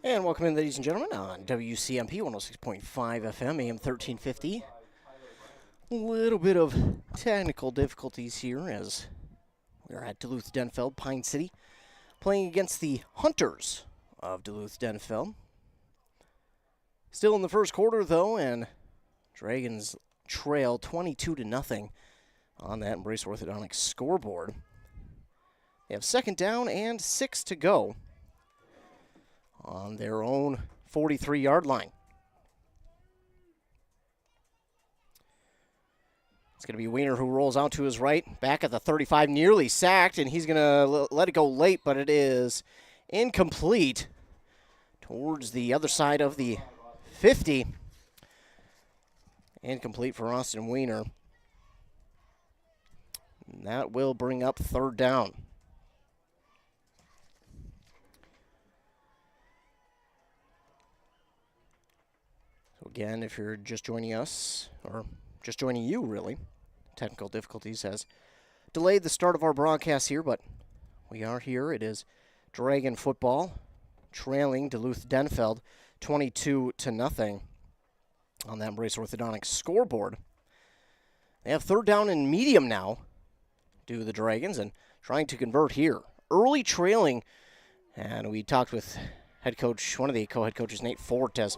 And welcome in, ladies and gentlemen, on WCMP 106.5 FM, AM 1350. A little bit of technical difficulties here as we're at Duluth, Denfeld, Pine City, playing against the Hunters of Duluth, Denfeld. Still in the first quarter, though, and Dragons trail 22-0 on that Embrace Orthodontics scoreboard. They have second down and 6 to go on their own 43-yard line. It's going to be Weiner who rolls out to his right, back at the 35, nearly sacked, and he's going to let it go late, but it is incomplete towards the other side of the 50. Incomplete for Austin Weiner. And that will bring up third down. Again, if you're just joining us, or just joining you, really, technical difficulties has delayed the start of our broadcast here, but we are here. It is Dragon football, trailing Duluth Denfeld 22-0 on that Embrace Orthodontics scoreboard. They have third down and medium now, do the Dragons, and trying to convert here. Early trailing, and we talked with head coach, one of the co-head coaches, Nate Fortes.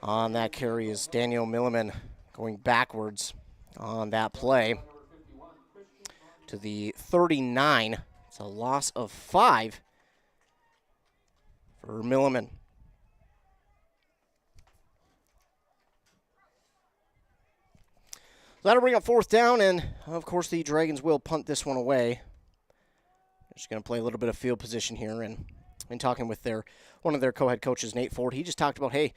On that carry is Daniel Milliman going backwards on that play to the 39. It's a loss of 5 for Milliman. That'll bring up fourth down, and of course the Dragons will punt this one away. They're just going to play a little bit of field position here, and in talking with one of their co-head coaches, Nate Ford, he just talked about, hey,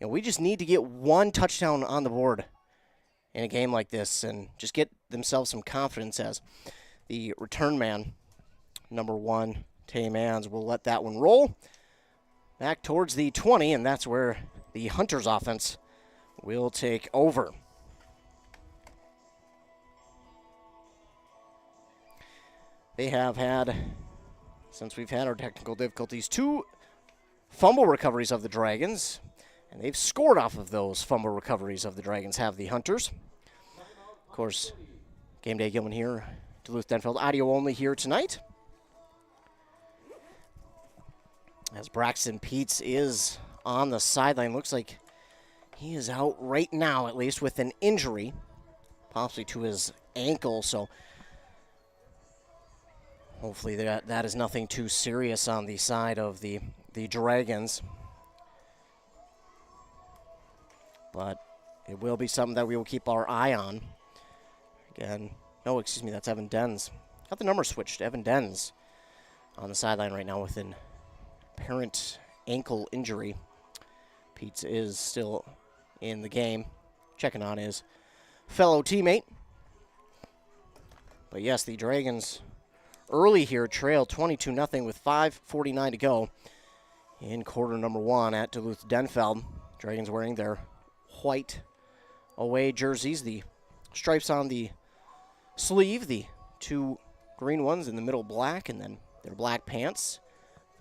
we just need to get one touchdown on the board in a game like this and just get themselves some confidence as the return man, number 1, Tay Mans, will let that one roll back towards the 20, and that's where the Hunters offense will take over. They have had, since we've had our technical difficulties, 2 fumble recoveries of the Dragons. And they've scored off of those fumble recoveries of the Dragons, have the Hunters. Of course, Game Day Gilman here, Duluth Denfeld, audio only here tonight. As Braxton Peets is on the sideline. Looks like he is out right now, at least, with an injury, possibly to his ankle. So hopefully that is nothing too serious on the side of the Dragons. But it will be something that we will keep our eye on. Again, no, excuse me, that's Evan Denz. Got the number switched. Evan Denz on the sideline right now with an apparent ankle injury. Peets is still in the game, checking on his fellow teammate. But yes, the Dragons early here trail 22-0 with 5:49 to go in quarter number 1 at Duluth Denfeld. Dragons wearing their white away jerseys, the stripes on the sleeve, the 2 green ones in the middle black, and then their black pants,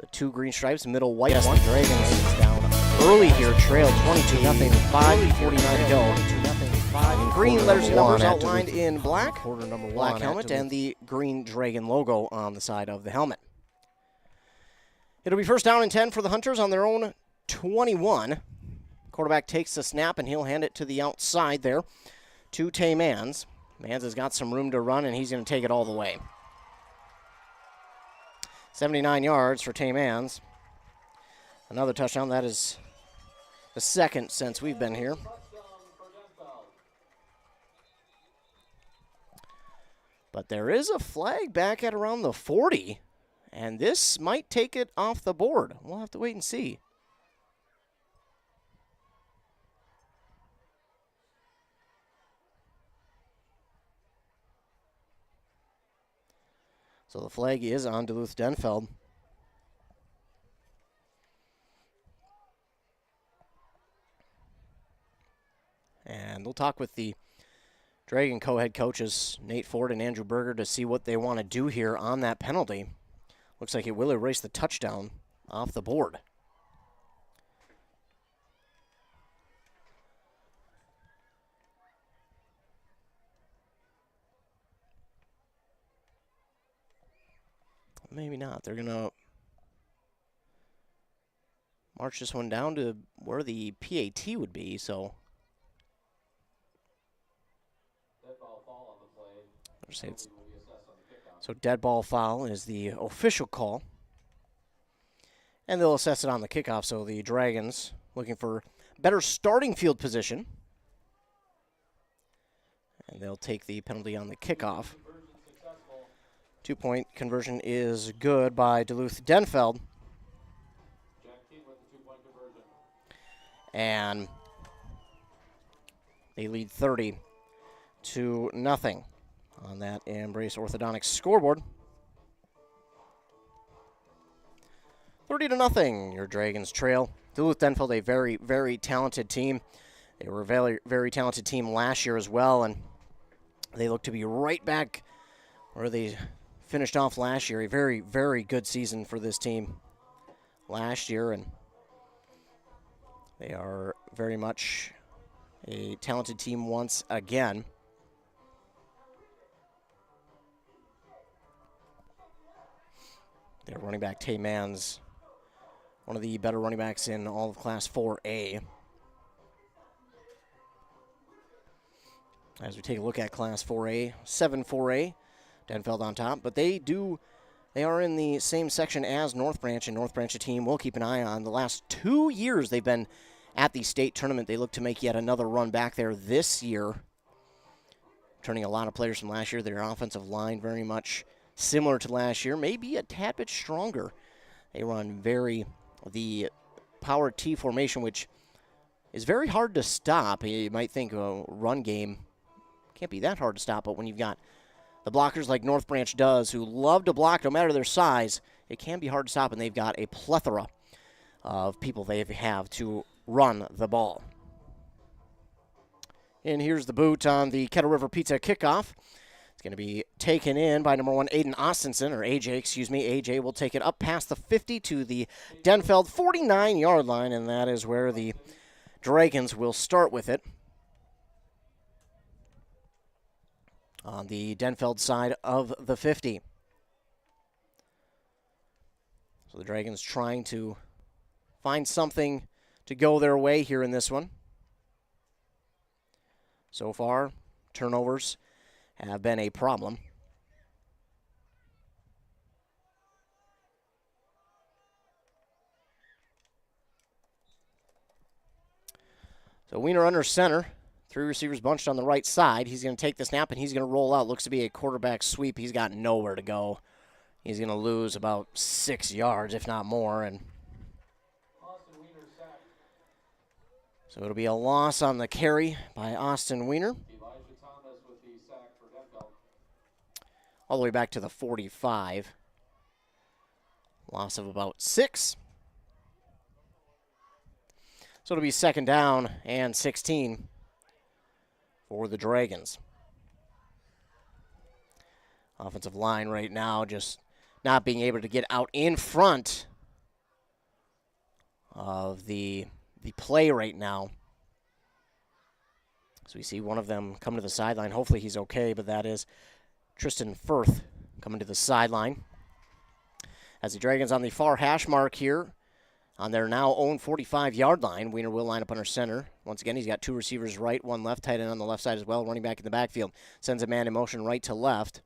the 2 green stripes, middle white one. The Dragons is down early here, trail 22-0 with 5:49 to go. Green letters and numbers outlined in black, quarter number 1, black helmet, and the green Dragon logo on the side of the helmet. It'll be first down and 10 for the Hunters on their own 21. Quarterback takes the snap, and he'll hand it to the outside there to Tay Mans. Mans has got some room to run, and he's going to take it all the way. 79 yards for Tay Mans. Another touchdown. That is the second since we've been here. But there is a flag back at around the 40, and this might take it off the board. We'll have to wait and see. So the flag is on Duluth Denfeld. And we'll talk with the Dragon co-head coaches, Nate Ford and Andrew Berger, to see what they want to do here on that penalty. Looks like it will erase the touchdown off the board. maybe not. They're going to march this one down to where the PAT would be, so. So dead ball foul is the official call. And they'll assess it on the kickoff, so the Dragons looking for better starting field position. And they'll take the penalty on the kickoff. 2-point conversion is good by Duluth Denfeld. And they lead 30-0 on that Embrace Orthodontics scoreboard. 30-0, your Dragons trail. Duluth Denfeld, a very, very talented team. They were a very, very talented team last year as well, and they look to be right back where they finished off last year. A very, very good season for this team last year, and they are very much a talented team once again. Their running back, Tay Mans, one of the better running backs in all of Class 4A. As we take a look at Class 4A, 7-4A, Denfeld on top, but they are in the same section as North Branch, and North Branch, a team we'll keep an eye on. The last 2 years they've been at the state tournament. They look to make yet another run back there this year, turning a lot of players from last year. Their offensive line very much similar to last year, maybe a tad bit stronger. They run the power T formation, which is very hard to stop. You might think a run game can't be that hard to stop, but when you've got the blockers like North Branch does, who love to block no matter their size, it can be hard to stop, and they've got a plethora of people they have to run the ball. And here's the boot on the Kettle River Pizza kickoff. It's going to be taken in by number 1, Aiden Austinson, or AJ, excuse me. AJ will take it up past the 50 to the Denfeld 49-yard line, and that is where the Dragons will start with it. On the Denfeld side of the 50. So the Dragons trying to find something to go their way here in this one. So far, turnovers have been a problem. So Wiener under center. 3 receivers bunched on the right side. He's going to take the snap, and he's going to roll out. Looks to be a quarterback sweep. He's got nowhere to go. He's going to lose about 6 yards, if not more. And so it'll be a loss on the carry by Austin Wiener. All the way back to the 45. Loss of about 6. So it'll be 2nd down and 16 for the Dragons. Offensive line right now just not being able to get out in front of the play right now. So we see one of them come to the sideline. Hopefully he's okay, but that is Tristan Firth coming to the sideline. As the Dragons on the far hash mark here on their now own 45-yard line. Wiener will line up under center. Once again, he's got 2 receivers right, 1 left, tight end on the left side as well, running back in the backfield. Sends a man in motion right to left.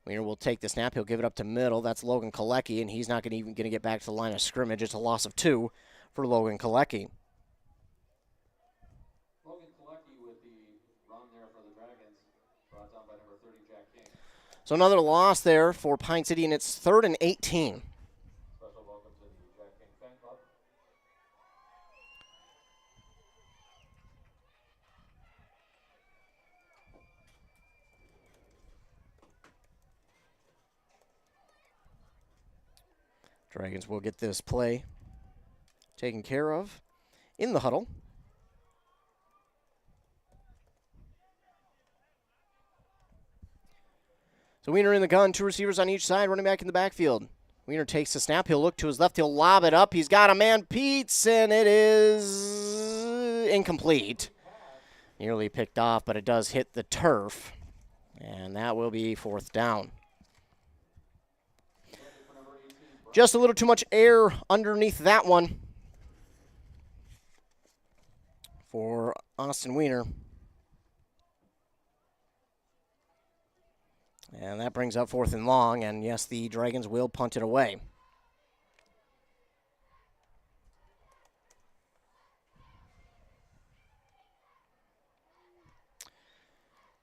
Wiener will take the snap. He'll give it up to middle. That's Logan Kalecki, and he's not even going to get back to the line of scrimmage. It's a loss of 2 for Logan Kalecki. Logan Kalecki with the run there for the Dragons, brought down by number 30, Jack King. So another loss there for Pine City, and it's 3rd and 18. Special welcome to the Jack King fan club. Dragons will get this play taken care of in the huddle. So Wiener in the gun, 2 receivers on each side, running back in the backfield. Wiener takes the snap. He'll look to his left. He'll lob it up. He's got a man, Peets, and it is incomplete. Nearly picked off, but it does hit the turf. And that will be 4th down. Just a little too much air underneath that one for Austin Wiener. And that brings up 4th and long, and yes, the Dragons will punt it away.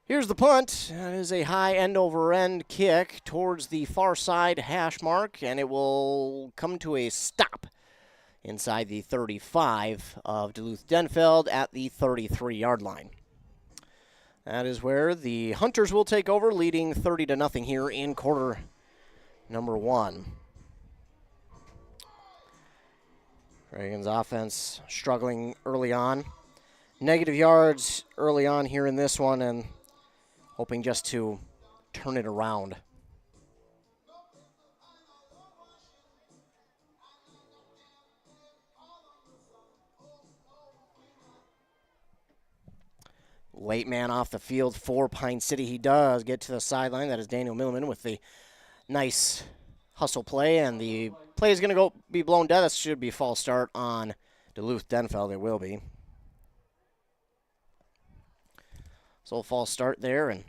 Here's the punt. That is a high end-over-end kick towards the far side hash mark, and it will come to a stop inside the 35 of Duluth Denfeld at the 33-yard line. That is where the Hunters will take over, leading 30-0 here in quarter number 1. Dragons offense struggling early on. Negative yards early on here in this one, and hoping just to turn it around. Late man off the field for Pine City. He does get to the sideline. That is Daniel Milliman with the nice hustle play, and the play is going to be blown dead. That should be a false start on Duluth Denfeld. It will be. So a false start there, and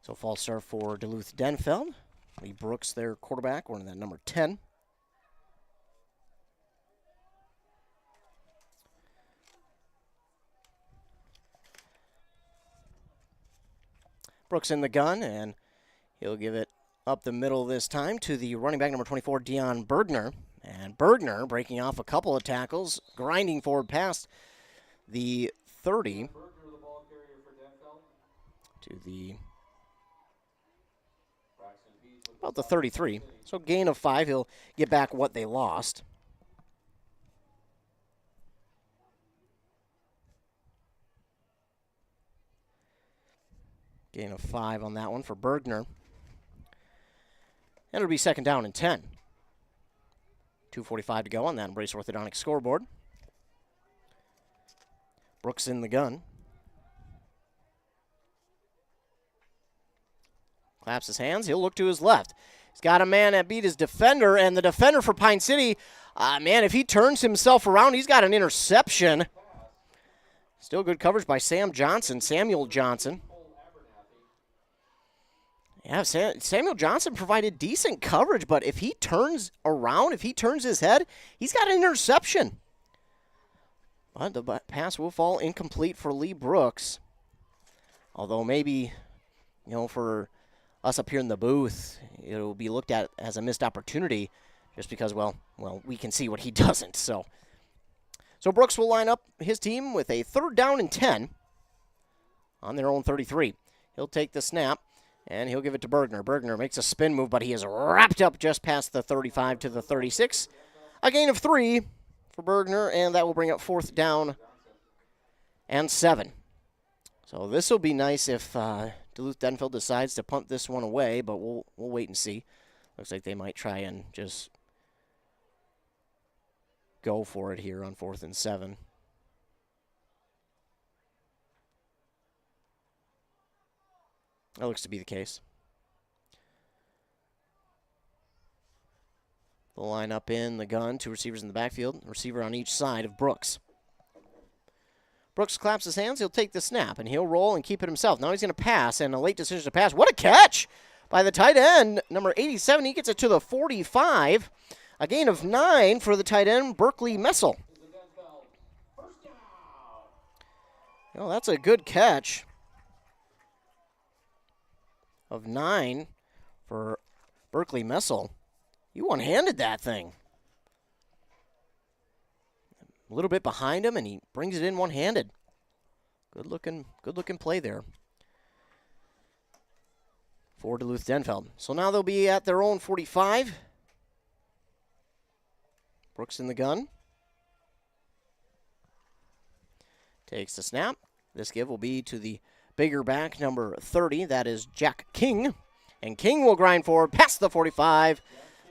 so false start for Duluth Denfeld. Lee Brooks, their quarterback, wearing that number 10. Brooks in the gun, and he'll give it up the middle this time to the running back, number 24, Dion Bergner. And Bergner breaking off a couple of tackles, grinding forward past the 30 to the about the 33. So gain of 5. He'll get back what they lost. Gain of 5 on that one for Bergner. And it'll be 2nd down and 10. 2:45 to go on that Embrace Orthodontics scoreboard. Brooks in the gun. Claps his hands. He'll look to his left. He's got a man that beat his defender, and the defender for Pine City, man, if he turns himself around, he's got an interception. Still good coverage by Samuel Johnson. Yeah, Samuel Johnson provided decent coverage, but if he turns around, if he turns his head, he's got an interception. But the pass will fall incomplete for Lee Brooks. Although maybe, for us up here in the booth, it'll be looked at as a missed opportunity just because, well, we can see what he doesn't. So Brooks will line up his team with a 3rd down and 10 on their own 33. He'll take the snap, and he'll give it to Bergner. Bergner makes a spin move, but he is wrapped up just past the 35 to the 36. A gain of 3 for Bergner, and that will bring up 4th down and 7. So this will be nice if Duluth Denfeld decides to punt this one away, but we'll wait and see. Looks like they might try and just go for it here on 4th and 7. That looks to be the case. They'll line up in the gun, 2 receivers in the backfield, receiver on each side of Brooks. Brooks claps his hands. He'll take the snap, and he'll roll and keep it himself. Now he's going to pass, and a late decision to pass. What a catch by the tight end, number 87. He gets it to the 45. A gain of 9 for the tight end, Berkeley Messel. That's a good catch of 9 for Berkeley Messel. You one-handed that thing. A little bit behind him, and he brings it in one-handed. Good looking play there for Duluth Denfeld. So now they'll be at their own 45. Brooks in the gun. Takes the snap. This give will be to the bigger back, number 30. That is Jack King. And King will grind forward past the 45,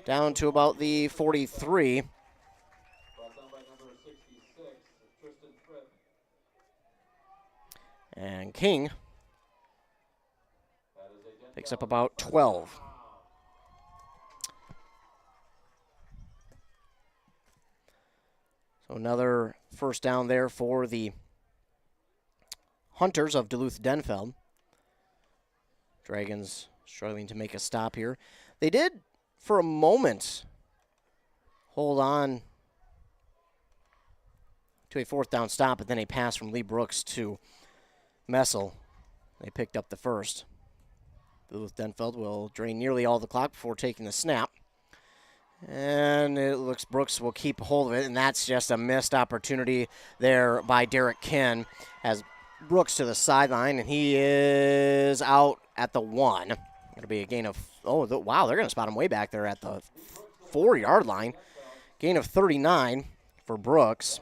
down to about the 43. Brought down by number 66, Tristan Tripp. And King That is a picks up about 12. So another first down there for the Hunters of Duluth Denfeld. Dragons struggling to make a stop here. They did, for a moment, hold on to a fourth down stop, but then a pass from Lee Brooks to Messel. They picked up the first. Duluth Denfeld will drain nearly all the clock before taking the snap. And it looks Brooks will keep hold of it, and that's just a missed opportunity there by Derek Kinn as Brooks to the sideline, and he is out at the 1. Going to be a gain of, wow, they're going to spot him way back there at the 4-yard line. Gain of 39 for Brooks.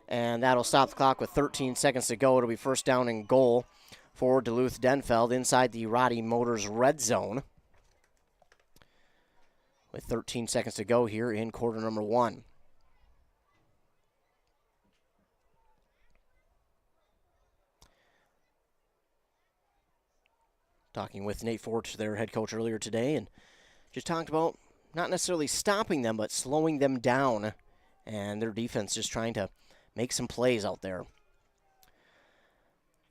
And that'll stop the clock with 13 seconds to go. It'll be first down and goal for Duluth Denfeld inside the Roddy Motors red zone. With 13 seconds to go here in quarter number 1. Talking with Nate Forge, their head coach, earlier today, and just talked about not necessarily stopping them, but slowing them down, and their defense just trying to make some plays out there.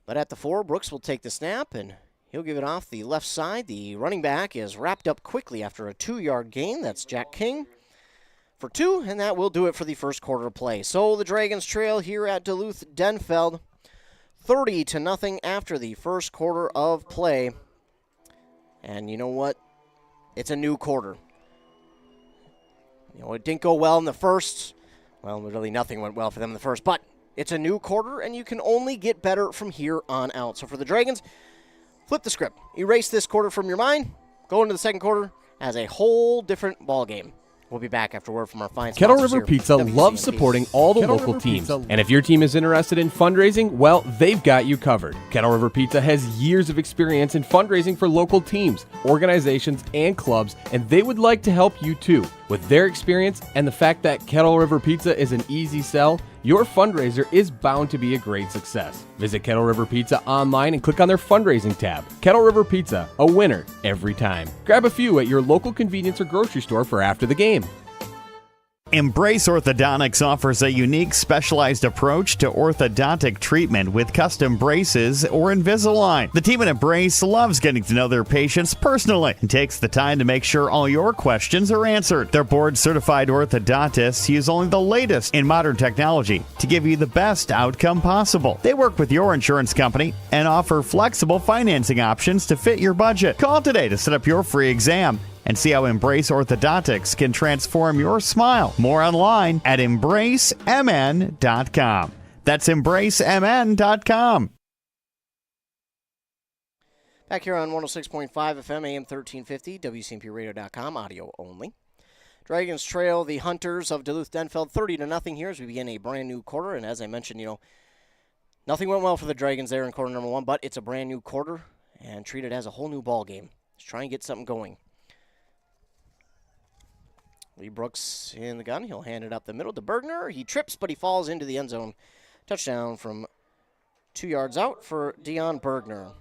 But at the 4, Brooks will take the snap, and he'll give it off the left side. The running back is wrapped up quickly after a 2-yard gain. That's Jack King for 2, and that will do it for the first quarter of play. So the Dragons trail here at Duluth Denfeld 30-0 after the first quarter of play. And you know what? It's a new quarter. You know, it didn't go well in the first. Well, really nothing went well for them in the first, but it's a new quarter, and you can only get better from here on out. So for the Dragons, flip the script. Erase this quarter from your mind. Go into the second quarter as a whole different ball game. We'll be back after word from our fine Kettle sponsors River here. Pizza loves supporting all the local teams. And if your team is interested in fundraising, well, they've got you covered. Kettle River Pizza has years of experience in fundraising for local teams, organizations, and clubs, and they would like to help you too. With their experience and the fact that Kettle River Pizza is an easy sell, your fundraiser is bound to be a great success. Visit Kettle River Pizza online and click on their fundraising tab. Kettle River Pizza, a winner every time. Grab a few at your local convenience or grocery store for after the game. Embrace Orthodontics offers a unique specialized approach to orthodontic treatment with custom braces or Invisalign. The team at Embrace loves getting to know their patients personally and takes the time to make sure all your questions are answered. Their board-certified orthodontists use only the latest in modern technology to give you the best outcome possible. They work with your insurance company and offer flexible financing options to fit your budget. Call today to set up your free exam and see how Embrace Orthodontics can transform your smile. More online at embracemn.com. That's embracemn.com. Back here on 106.5 FM, AM 1350, WCMPradio.com, audio only. Dragons trail the Hunters of Duluth Denfeld 30-0 here as we begin a brand new quarter. And as I mentioned, nothing went well for the Dragons there in quarter number 1, but it's a brand new quarter and treat it as a whole new ball game. Let's try and get something going. Lee Brooks in the gun. He'll hand it up the middle to Bergner. He trips, but he falls into the end zone. Touchdown from 2 yards out for Dion Bergner.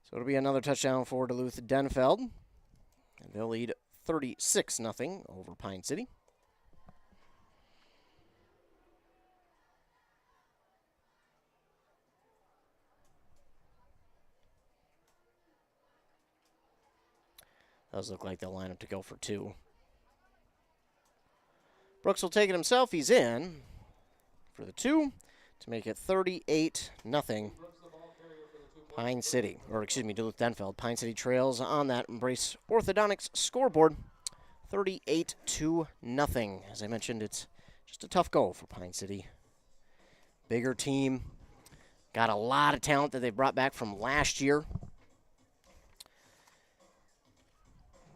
So it'll be another touchdown for Duluth Denfeld. And they'll lead 36-0 over Pine City. Does look like they'll line up to go for 2. Brooks will take it himself. He's in for the 2 to make it 38-0. Pine City, Duluth Denfeld. Pine City trails on that Embrace Orthodontics scoreboard, 38-0. As I mentioned, it's just a tough go for Pine City. Bigger team, got a lot of talent that they brought back from last year.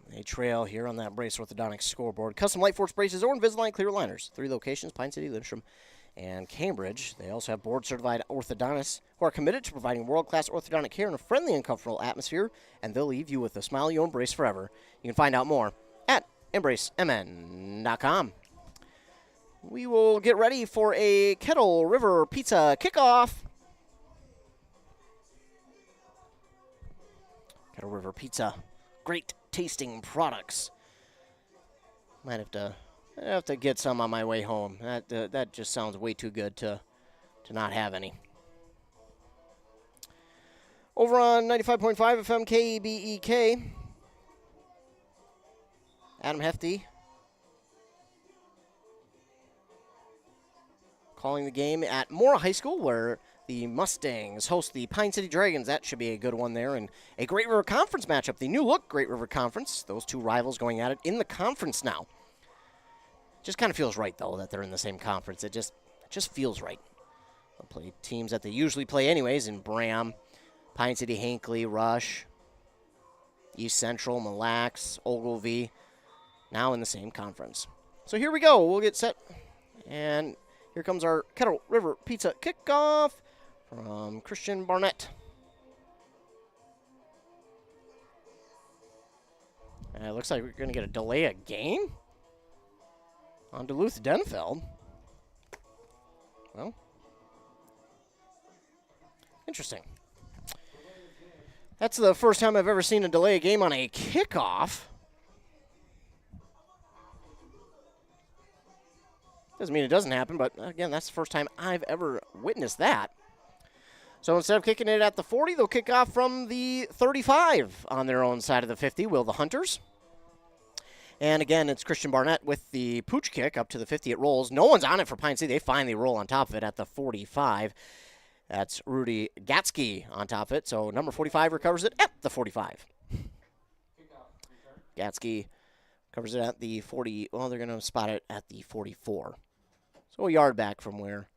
They trail here on that Brace Orthodontics scoreboard. Custom Light Force braces or Invisalign clear aligners. 3 locations, Pine City, Lindstrom, and Cambridge. They also have board-certified orthodontists who are committed to providing world-class orthodontic care in a friendly and comfortable atmosphere, and they'll leave you with a smile you'll embrace forever. You can find out more at embracemn.com. We will get ready for a Kettle River Pizza kickoff. Kettle River Pizza, great tasting products. Might have to get some on my way home. That just sounds way too good to not have any. Over on 95.5 FM KBEK, Adam Hefty calling the game at Mora High School, where the Mustangs host the Pine City Dragons. That should be a good one there. And a Great River Conference matchup, the new look Great River Conference. Those two rivals going at it in the conference now. Just kind of feels right, though, that they're in the same conference. It just feels right. They'll play teams that they usually play anyways in Bram, Pine City, Hinckley, Rush, East Central, Mille Lacs, Ogilvie, now in the same conference. So here we go. We'll get set. And here comes our Kettle River Pizza kickoff from Christian Barnett. And it looks like we're going to get a delay of game on Duluth Denfeld. Well, interesting. That's the first time I've ever seen a delay of game on a kickoff. Doesn't mean it doesn't happen, but again, that's the first time I've ever witnessed that. So instead of kicking it at the 40, they'll kick off from the 35 on their own side of the 50, will the Hunters. And again, it's Christian Barnett with the pooch kick up to the 50. It rolls. No one's on it for Pine City. They finally roll on top of it at the 45. That's Rudy Gatsky on top of it. So number 45 recovers it at the 45. Gatsky covers it at the 40. Well, they're going to spot it at the 44. So a yard back from where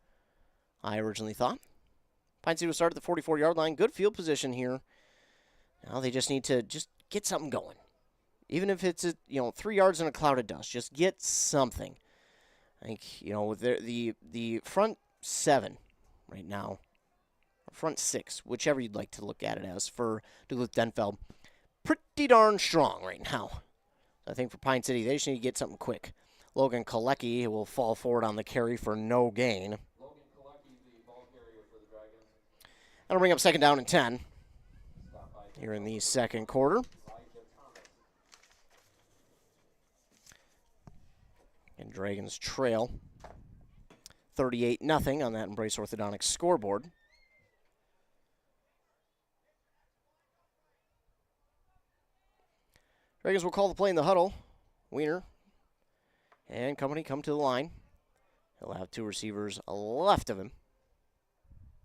I originally thought. Pine City will start at the 44-yard line. Good field position here. Now they just need to get something going. Even if it's 3 yards in a cloud of dust, just get something. I think with the front 7 right now, or front 6, whichever you'd like to look at it as for Duluth Denfeld, pretty darn strong right now. I think for Pine City, they just need to get something quick. Logan Kalecki will fall forward on the carry for no gain. Logan Kalecki, the ball carrier for the Dragons. That'll bring up second down and 10 here in the second quarter. And Dragons trail 38-0 on that Embrace Orthodontics scoreboard. Dragons will call the play in the huddle. Wiener and company come to the line. He'll have 2 receivers left of him.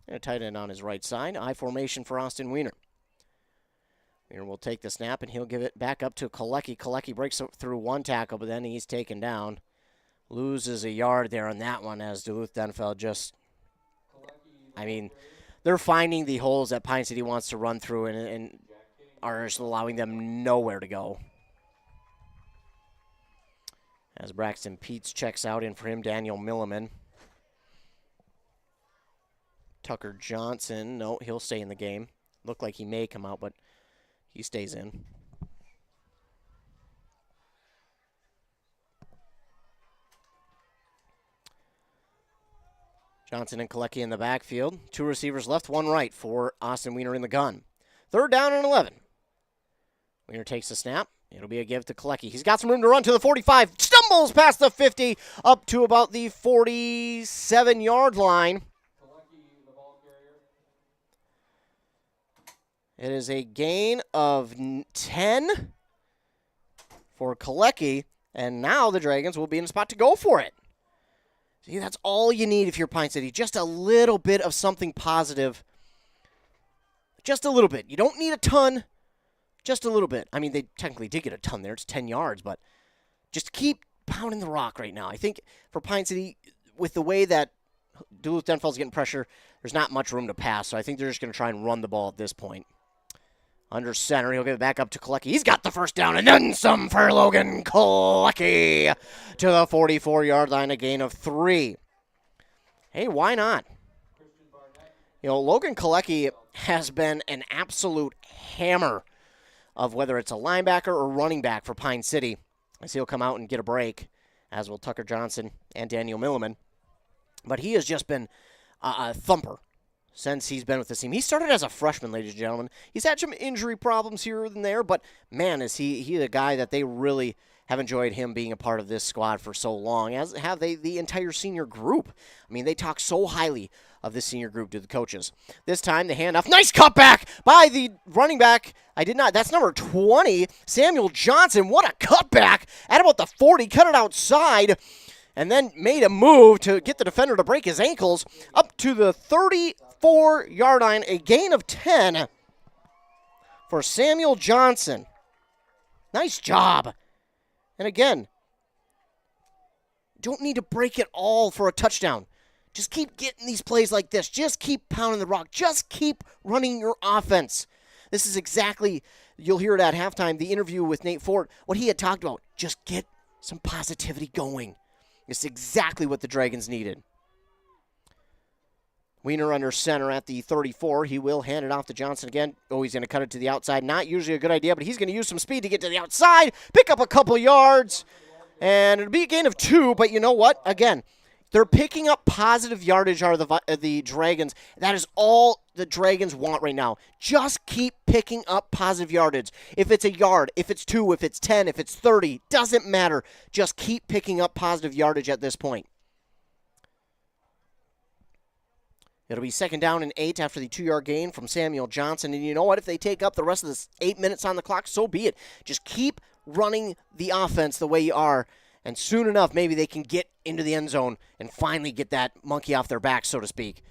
And a tight end on his right side. I formation for Austin Wiener. Wiener will take the snap, and he'll give it back up to Kalecki. Kalecki breaks through one tackle, but then he's taken down. Loses a yard there on that one as Duluth Denfeld they're finding the holes that Pine City wants to run through and are just allowing them nowhere to go. As Braxton Peets checks out in for him, Daniel Milliman. Tucker Johnson, no, he'll stay in the game. Looked like he may come out, but he stays in. Johnson and Kalecki in the backfield. 2 receivers left, 1 right for Austin Wiener in the gun. 3rd down and 11. Wiener takes the snap. It'll be a give to Kalecki. He's got some room to run to the 45. Stumbles past the 50 up to about the 47-yard line. Kalecki, the ball carrier. It is a gain of 10 for Kalecki, and now the Dragons will be in a spot to go for it. See, that's all you need if you're Pine City. Just a little bit of something positive. Just a little bit. You don't need a ton. Just a little bit. I mean, they technically did get a ton there. It's 10 yards, but just keep pounding the rock right now. I think for Pine City, with the way that Duluth Denfeld's getting pressure, there's not much room to pass, so I think they're just going to try and run the ball at this point. Under center, he'll give it back up to Kolecki. He's got the first down, and then some for Logan Kolecki to the 44-yard line, a gain of 3. Hey, why not? You know, Logan Kolecki has been an absolute hammer of whether it's a linebacker or running back for Pine City, as he'll come out and get a break, as will Tucker Johnson and Daniel Milliman. But he has just been a thumper since he's been with the team. He started as a freshman, ladies and gentlemen. He's had some injury problems here and there, but man, is he the guy that they really have enjoyed him being a part of this squad for so long, as have they the entire senior group. I mean, they talk so highly of this senior group to the coaches. This time, the handoff. Nice cutback by the running back. That's number 20, Samuel Johnson. What a cutback at about the 40. Cut it outside and then made a move to get the defender to break his ankles up to the 34-yard line. A gain of 10 for Samuel Johnson. Nice job. And again, don't need to break it all for a touchdown. Just keep getting these plays like this. Just keep pounding the rock. Just keep running your offense. This is exactly, you'll hear it at halftime, the interview with Nate Ford, what he had talked about. Just get some positivity going. It's exactly what the Dragons needed. Wiener under center at the 34. He will hand it off to Johnson again. Oh, he's going to cut it to the outside. Not usually a good idea, but he's going to use some speed to get to the outside, pick up a couple yards, and it'll be a gain of 2, but you know what? Again, they're picking up positive yardage out of the Dragons. That is all the Dragons want right now. Just keep picking up positive yardage. If it's a yard, if it's 2, if it's 10, if it's 30, doesn't matter. Just keep picking up positive yardage at this point. It'll be 2nd down and 8 after the 2-yard gain from Samuel Johnson. And you know what? If they take up the rest of this 8 minutes on the clock, so be it. Just keep running the offense the way you are. And soon enough, maybe they can get into the end zone and finally get that monkey off their back, so to speak.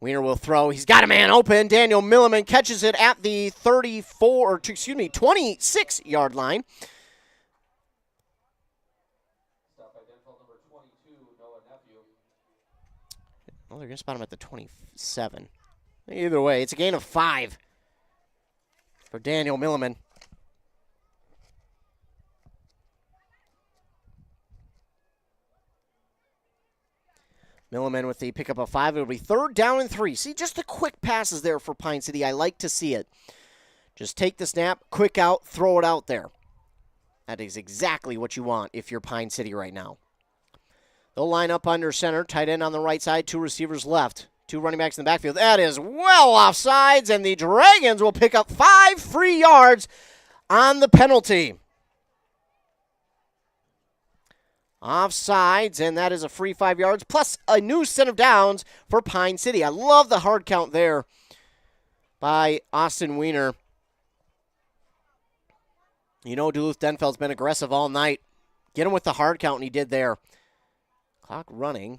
Wiener will throw. He's got a man open. Daniel Milliman catches it at the 26-yard line. Stop by Denfeld number 22, Noah Nephew. Well, they're going to spot him at the 27. Either way, it's a gain of 5 for Daniel Milliman. Milliman with the pickup of 5. It'll be 3rd down and 3. See, just the quick passes there for Pine City. I like to see it. Just take the snap, quick out, throw it out there. That is exactly what you want if you're Pine City right now. They'll line up under center, tight end on the right side, 2 receivers left, 2 running backs in the backfield. That is well offsides, and the Dragons will pick up 5 free yards on the penalty. Offsides, and that is a free 5 yards, plus a new set of downs for Pine City. I love the hard count there by Austin Wiener. You know Duluth Denfeld's been aggressive all night. Get him with the hard count, and he did there. Clock running.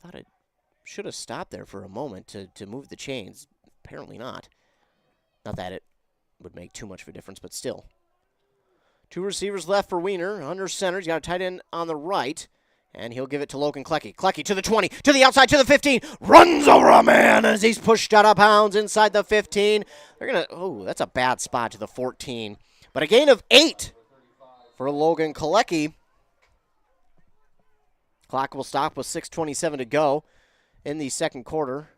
Thought it should have stopped there for a moment to move the chains. Apparently not. Not that it would make too much of a difference, but still. 2 receivers left for Wiener. Under center, he's got a tight end on the right. And he'll give it to Logan Kolecki. Kolecki to the 20, to the outside, to the 15. Runs over a man as he's pushed out of bounds inside the 15. They're going to, oh, that's a bad spot to the 14. But a gain of 8 for Logan Kolecki. Clock will stop with 6:27 to go in the second quarter.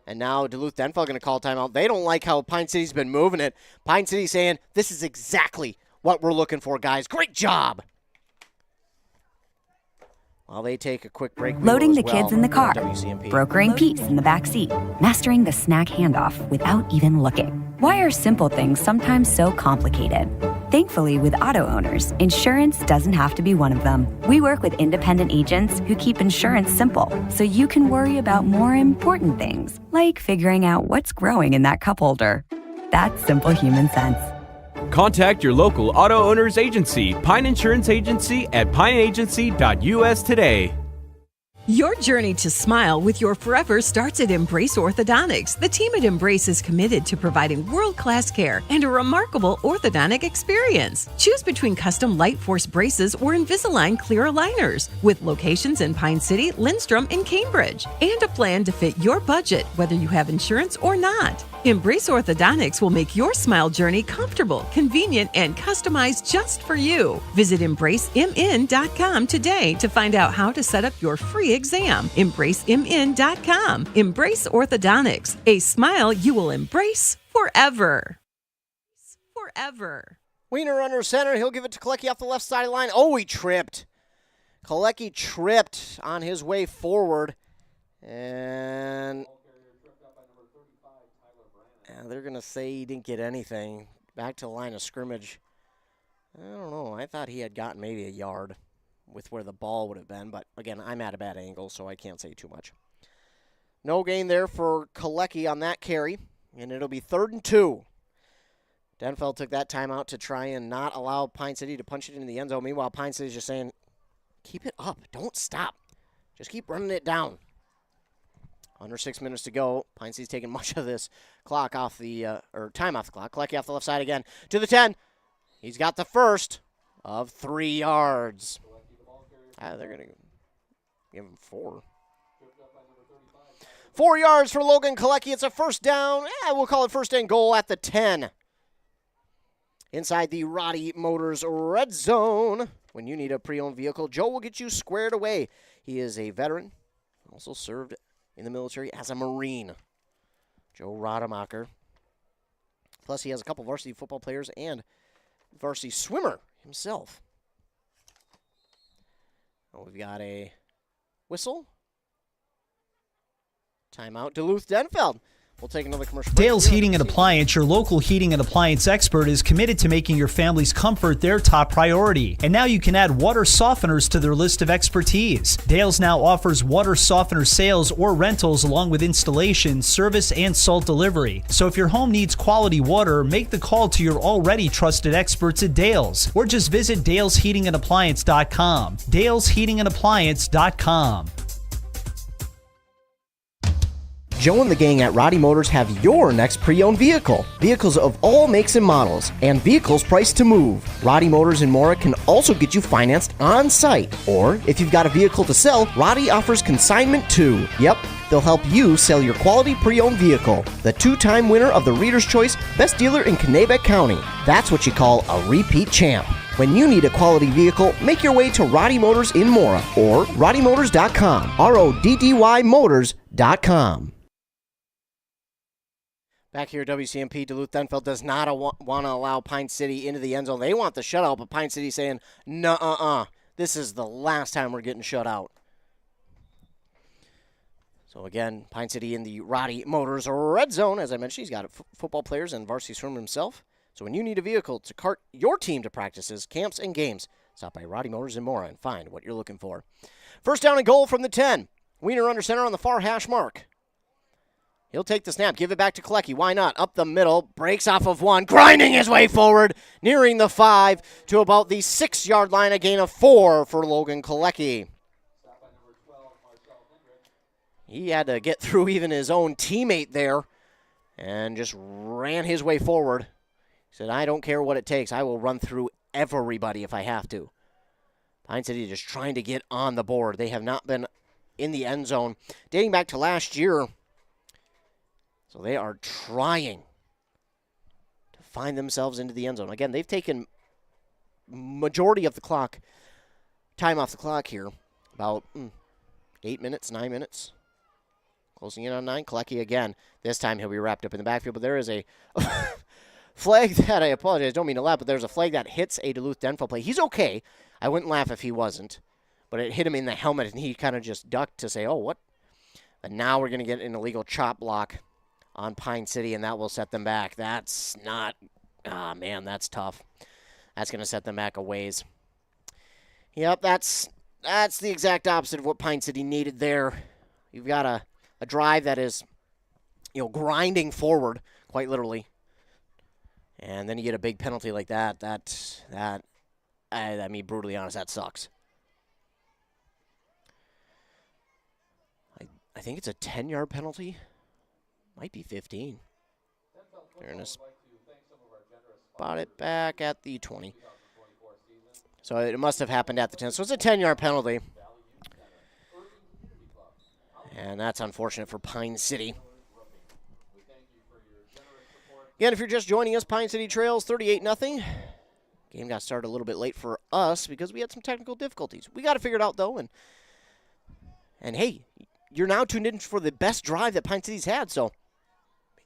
And now Duluth Denfeld going to call timeout. They don't like how Pine City's been moving it. Pine City saying, this is exactly what we're looking for, guys. Great job. While they take a quick break. Loading the kids in the car, brokering peace in the back seat, mastering the snack handoff without even looking. Why are simple things sometimes so complicated? Thankfully, with auto owners, insurance doesn't have to be one of them. We work with independent agents who keep insurance simple, so you can worry about more important things, like figuring out what's growing in that cup holder. That's simple human sense. Contact your local auto owner's agency, Pine Insurance Agency, at pineagency.us today. Your journey to smile with your forever starts at Embrace Orthodontics. The team at Embrace is committed to providing world-class care and a remarkable orthodontic experience. Choose between custom Light Force braces or Invisalign clear aligners with locations in Pine City, Lindstrom, and Cambridge, and a plan to fit your budget, whether you have insurance or not. Embrace Orthodontics will make your smile journey comfortable, convenient, and customized just for you. Visit EmbraceMN.com today to find out how to set up your free exam. EmbraceMN.com. Embrace Orthodontics. A smile you will embrace forever. Forever. Wiener under center. He'll give it to Kolecki off the left side of the line. Oh, he tripped. Kolecki tripped on his way forward. And they're going to say he didn't get anything. Back to the line of scrimmage. I don't know. I thought he had gotten maybe a yard with where the ball would have been. But, again, I'm at a bad angle, so I can't say too much. No gain there for Kolecki on that carry. And it'll be 3rd and 2. Denfeld took that timeout to try and not allow Pine City to punch it into the end zone. Meanwhile, Pine City's just saying, keep it up. Don't stop. Just keep running it down. Under 6 minutes to go. Pine City's taking much of this clock off the, time off the clock. Kolecki off the left side again to the 10. He's got the first of 3 yards. They're going to give him 4. 4 yards for Logan Kolecki. It's a first down. We'll call it first and goal at the 10. Inside the Roddy Motors red zone. When you need a pre-owned vehicle, Joe will get you squared away. He is a veteran. Also served in the military as a Marine. Joe Rademacher. Plus, he has a couple varsity football players and varsity swimmer himself. Oh, we've got a whistle. Timeout. Duluth Denfeld. We'll take another commercial break. Dale's Heating and Appliance, your local heating and appliance expert, is committed to making your family's comfort their top priority. And now you can add water softeners to their list of expertise. Dale's now offers water softener sales or rentals along with installation, service, and salt delivery. So if your home needs quality water, make the call to your already trusted experts at Dale's. Or just visit dalesheatingandappliance.com. dalesheatingandappliance.com. Joe and the gang at Roddy Motors have your next pre-owned vehicle. Vehicles of all makes and models, and vehicles priced to move. Roddy Motors in Mora can also get you financed on site. Or, if you've got a vehicle to sell, Roddy offers consignment too. Yep, they'll help you sell your quality pre-owned vehicle. The 2-time winner of the Reader's Choice Best Dealer in Kanabec County. That's what you call a repeat champ. When you need a quality vehicle, make your way to Roddy Motors in Mora or RoddyMotors.com. RODDY Motors.com. Back here at WCMP, Duluth Denfeld does not want to allow Pine City into the end zone. They want the shutout, but Pine City saying, nuh-uh-uh. This is the last time we're getting shut out. So again, Pine City in the Roddy Motors red zone. As I mentioned, he's got football players and varsity swimmer himself. So when you need a vehicle to cart your team to practices, camps, and games, stop by Roddy Motors in Mora and find what you're looking for. First down and goal from the 10. Wiener under center on the far hash mark. He'll take the snap, give it back to Kolecki. Why not? Up the middle, breaks off of 1, grinding his way forward, nearing the 5 to about the 6-yard line, a gain of 4 for Logan Kolecki. He had to get through even his own teammate there and just ran his way forward. He said, I don't care what it takes. I will run through everybody if I have to. Pine City just trying to get on the board. They have not been in the end zone dating back to last year. So they are trying to find themselves into the end zone. Again, they've taken majority of the clock, time off the clock here, about 8 minutes, 9 minutes. Closing in on 9. Kolecki again. This time he'll be wrapped up in the backfield, but there is a flag that, I apologize, don't mean to laugh, but there's a flag that hits a Duluth Denfeld play. He's okay. I wouldn't laugh if he wasn't, but it hit him in the helmet, and he kind of just ducked to say, oh, what? But now we're going to get an illegal chop block on Pine City, and that will set them back. That's not, man, that's tough. That's going to set them back a ways. Yep, that's the exact opposite of what Pine City needed there. You've got a drive that is, grinding forward, quite literally. And then you get a big penalty like that. I mean, brutally honest, that sucks. think it's a 10-yard penalty. Might be 15. They're going to spot it back at the 20. So it must have happened at the 10. So it's a 10-yard penalty. And that's unfortunate for Pine City. Again, if you're just joining us, Pine City Trails 38-0. Game got started a little bit late for us because we had some technical difficulties. We got to figure it out, though. And hey, you're now tuned in for the best drive that Pine City's had. So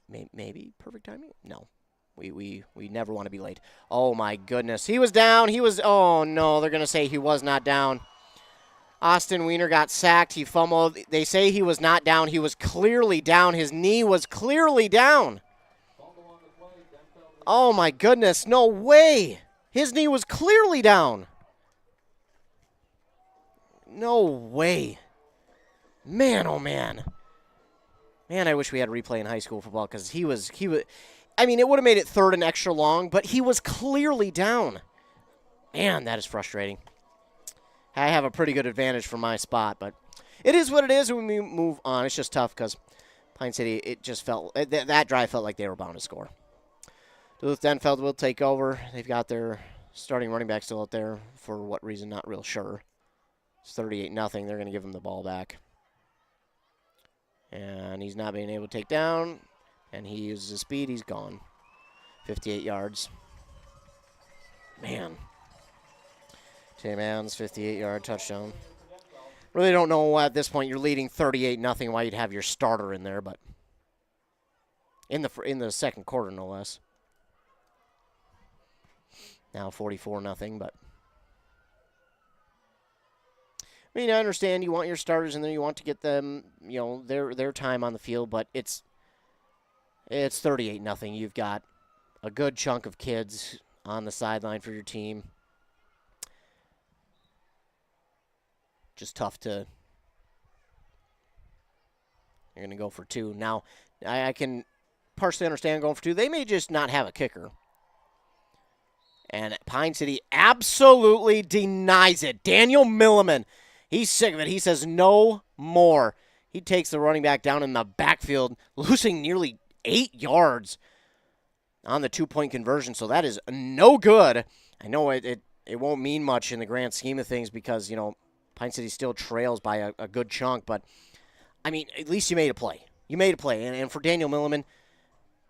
maybe perfect timing? No. We never want to be late. Oh, my goodness. He was down. Oh, no, they're going to say he was not down. Austin Wiener got sacked. He fumbled. They say he was not down. He was clearly down. His knee was clearly down. Oh, my goodness. No way. His knee was clearly down. No way. Man, oh, man. Man, I wish we had a replay in high school football because he was. I mean, it would have made it third and extra long, but he was clearly down. Man, that is frustrating. I have a pretty good advantage for my spot, but it is what it is when we move on. It's just tough because Pine City, it just felt, that drive felt like they were bound to score. Duluth Denfeld will take over. They've got their starting running back still out there. For what reason, not real sure. It's 38-0. They're going to give him the ball back. And he's not being able to take down. And he uses his speed. He's gone. 58 yards. Man. Tim Ann's 58-yard touchdown. Really don't know why at this point you're leading 38-0 why you'd have your starter in there, but in the second quarter, no less. Now 44-0, but I mean, I understand you want your starters in there, you want to get them, their time on the field, but it's 38-0. You've got a good chunk of kids on the sideline for your team. Just tough to. You're going to go for two. Now, I can partially understand going for two. They may just not have a kicker. And Pine City absolutely denies it. Daniel Milliman, he's sick of it. He says no more. He takes the running back down in the backfield, losing nearly 8 yards on the 2-point conversion. So that is no good. I know it won't mean much in the grand scheme of things because, Pine City still trails by a good chunk, but, I mean, at least you made a play. You made a play, and for Daniel Milliman,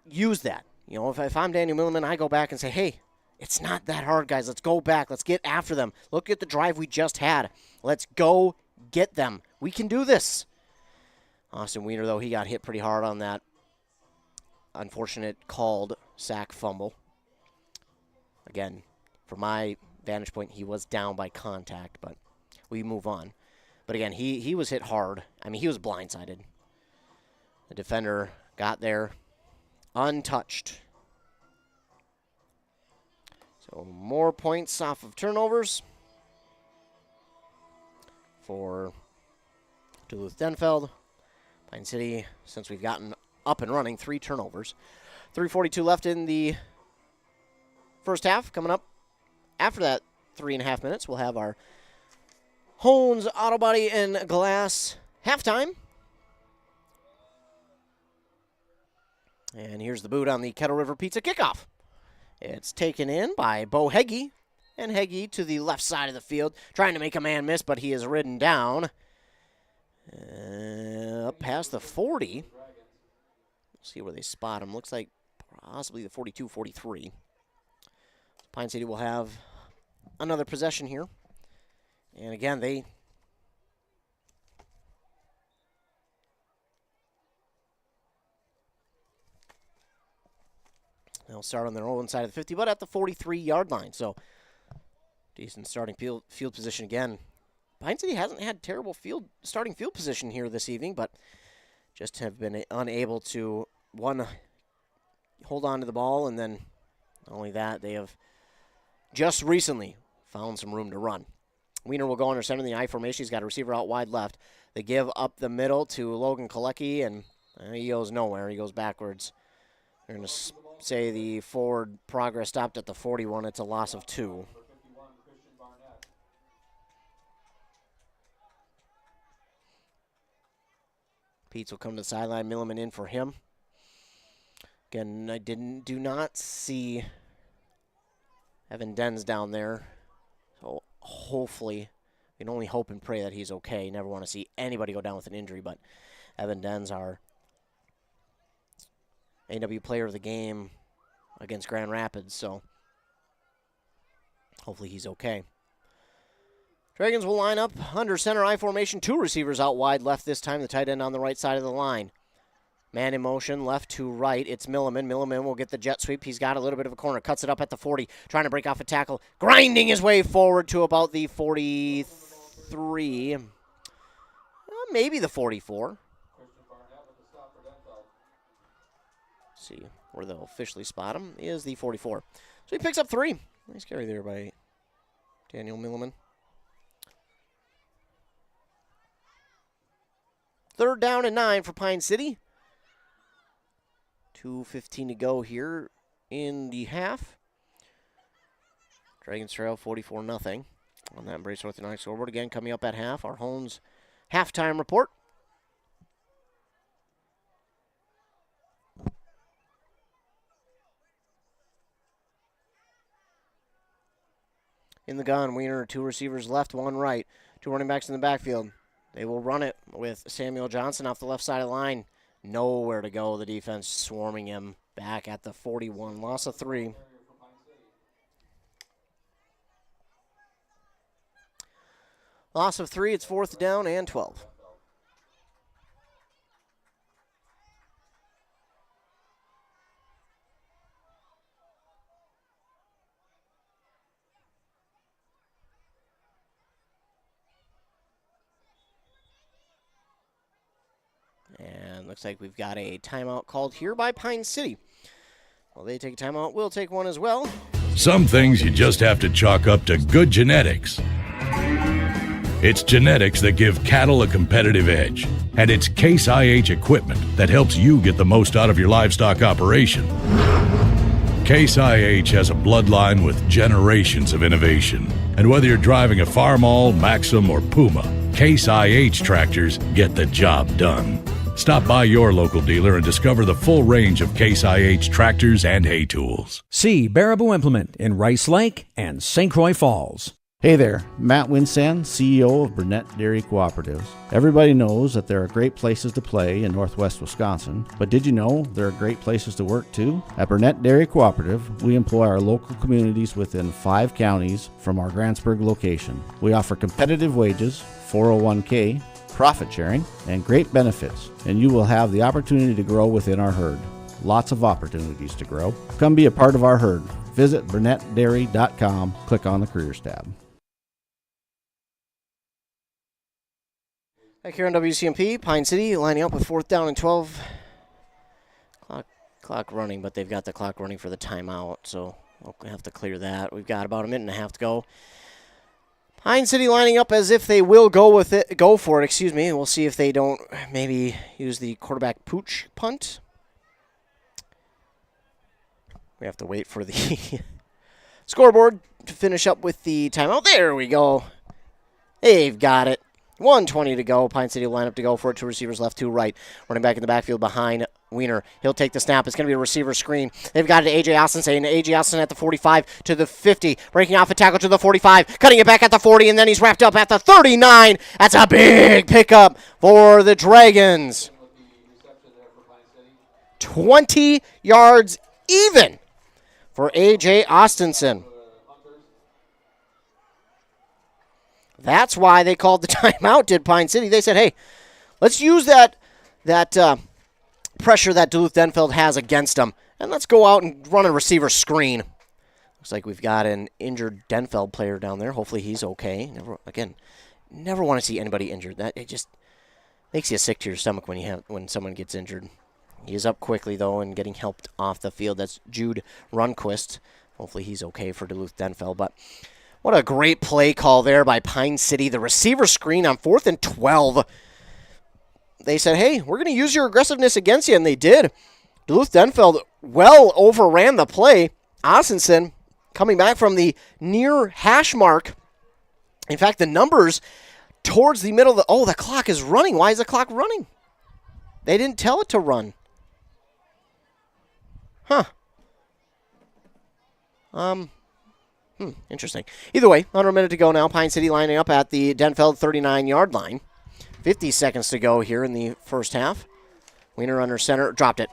use that. If I'm Daniel Milliman, I go back and say, hey, it's not that hard, guys. Let's go back. Let's get after them. Look at the drive we just had. Let's go get them. We can do this. Austin Wiener, though, he got hit pretty hard on that unfortunate called sack fumble. Again, from my vantage point, he was down by contact, but we move on. But again, he was hit hard. I mean, he was blindsided. The defender got there untouched. So more points off of turnovers for Duluth Denfeld. Pine City, since we've gotten up and running, 3 turnovers. 3:42 left in the first half. Coming up after that 3.5 minutes, we'll have our Hones Auto Body and Glass halftime. And here's the boot on the Kettle River Pizza kickoff. It's taken in by Bo Heggie. And Heggie to the left side of the field, trying to make a man miss, but he is ridden down. Up past the 40. We'll see where they spot him. Looks like possibly the 42, 43. Pine City will have another possession here. And again, they'll start on their own side of the 50, but at the 43-yard line. So decent starting field position again. Pine City hasn't had terrible starting field position here this evening, but just have been unable to, hold on to the ball, and then not only that, they have just recently found some room to run. Wiener will go under center in the I formation. He's got a receiver out wide left. They give up the middle to Logan Kalecki, and he goes nowhere. He goes backwards. They're going to say the forward progress stopped at the 41. It's a loss of 2. Peets will come to the sideline. Milliman in for him. Again, I do not see Evan Dens down there. So hopefully, we can only hope and pray that he's okay. Never want to see anybody go down with an injury, but Evan Dens, our AW player of the game against Grand Rapids, so hopefully he's okay. Dragons will line up under center I formation. 2 receivers out wide left this time. The tight end on the right side of the line. Man in motion, left to right. It's Milliman. Milliman will get the jet sweep. He's got a little bit of a corner. Cuts it up at the 40. Trying to break off a tackle. Grinding his way forward to about the 43. Maybe the 44. See where they'll officially spot him is the 44. So he picks up 3. Nice carry there by Daniel Milliman. 3rd down and 9 for Pine City. 2:15 to go here in the half. Dragons trail 44-0 on that Embrace Orthodontics scoreboard. Again, coming up at half, our Hones halftime report. In the gun, Wiener, 2 receivers left, 1 right. 2 running backs in the backfield. They will run it with Samuel Johnson off the left side of the line. Nowhere to go. The defense swarming him back at the 41. Loss of 3. Loss of 3. It's 4th down and 12. And looks like we've got a timeout called here by Pine City. Well, they take a timeout. We'll take one as well. Some things you just have to chalk up to good genetics. It's genetics that give cattle a competitive edge. And it's Case IH equipment that helps you get the most out of your livestock operation. Case IH has a bloodline with generations of innovation. And whether you're driving a Farmall, Maxim, or Puma, Case IH tractors get the job done. Stop by your local dealer and discover the full range of Case IH tractors and hay tools. See Baraboo Implement in Rice Lake and St. Croix Falls. Hey there, Matt Winsan, CEO of Burnett Dairy Cooperatives. Everybody knows that there are great places to play in Northwest Wisconsin, but did you know there are great places to work too? At Burnett Dairy Cooperative, we employ our local communities within 5 counties from our Grantsburg location. We offer competitive wages, 401k, profit sharing, and great benefits, and you will have the opportunity to grow within our herd. Lots of opportunities to grow. Come be a part of our herd. Visit BurnettDairy.com, click on the Careers tab. Back here on WCMP, Pine City lining up with 4th down and 12. Clock running, but they've got the clock running for the timeout, so we'll have to clear that. We've got about a minute and a half to go. Pine City lining up as if they will go for it. We'll see if they don't maybe use the quarterback pooch punt. We have to wait for the scoreboard to finish up with the timeout. There we go. They've got it. 1:20 to go. Pine City will line up to go for it. 2 receivers left, 2 right. Running back in the backfield behind Wiener. He'll take the snap. It's going to be a receiver screen. They've got it to A.J. Austin. A.J. Austin at the 45 to the 50. Breaking off a tackle to the 45. Cutting it back at the 40, and then he's wrapped up at the 39. That's a big pickup for the Dragons. 20 yards even for A.J. Austinson. That's why they called the timeout, did Pine City. They said, hey, let's use that pressure that Duluth Denfeld has against them, and let's go out and run a receiver screen. Looks like we've got an injured Denfeld player down there. Hopefully he's okay. Never want to see anybody injured. It just makes you sick to your stomach when someone gets injured. He is up quickly, though, and getting helped off the field. That's Jude Runquist. Hopefully he's okay for Duluth Denfeld, but what a great play call there by Pine City. The receiver screen on 4th and 12. They said, hey, we're going to use your aggressiveness against you, and they did. Duluth Denfeld well overran the play. Ossenson coming back from the near hash mark. In fact, the numbers towards the middle of the clock is running. Why is the clock running? They didn't tell it to run. Huh. Interesting. Either way, under a minute to go now. Pine City lining up at the Denfeld 39-yard line. 50 seconds to go here in the first half. Wiener under center, dropped it.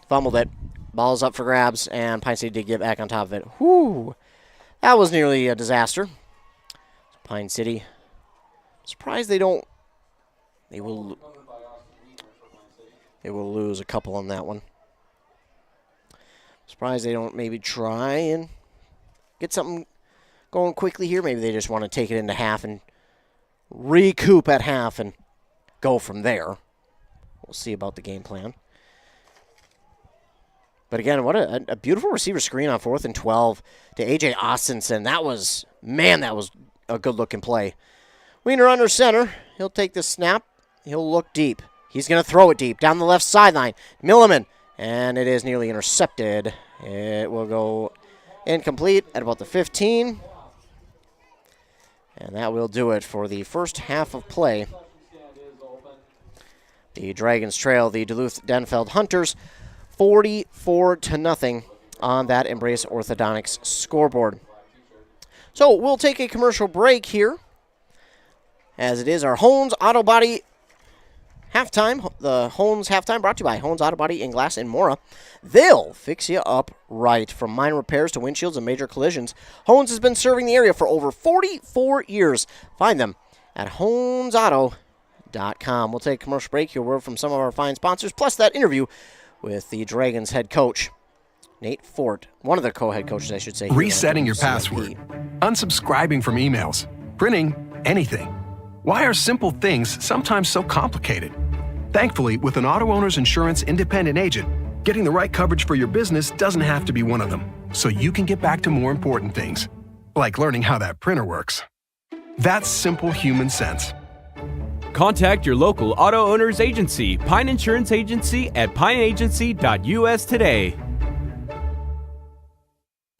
Fumbled it. Ball's up for grabs, and Pine City did get back on top of it. Whew. That was nearly a disaster. Pine City, surprised they don't. They will lose a couple on that one. Surprised they don't maybe try and get something going quickly here. Maybe they just want to take it into half and recoup at half and go from there. We'll see about the game plan. But again, what a beautiful receiver screen on 4th and 12 to A.J. Austinson. That was a good-looking play. Wiener under center. He'll take the snap. He'll look deep. He's going to throw it deep down the left sideline. Milliman. And it is nearly intercepted. It will go incomplete at about the 15. And that will do it for the first half of play. The Dragons trail the Duluth Denfeld Hunters 44-0 on that Embrace Orthodontics scoreboard. So we'll take a commercial break here, as it is our Hones Auto Body halftime. The Hones halftime brought to you by Hones Auto Body in Glass and Mora. They'll fix you up right. From minor repairs to windshields and major collisions, Hones has been serving the area for over 44 years. Find them at honesauto.com. We'll take a commercial break here. Word from some of our fine sponsors, plus that interview with the Dragons head coach, Nate Fort, one of the co-head coaches, I should say. Resetting your password, unsubscribing from emails, printing anything. Why are simple things sometimes so complicated? Thankfully, with an auto owner's insurance independent agent, getting the right coverage for your business doesn't have to be one of them, so you can get back to more important things, like learning how that printer works. That's simple human sense. Contact your local auto owner's agency, Pine Insurance Agency, at pineagency.us today.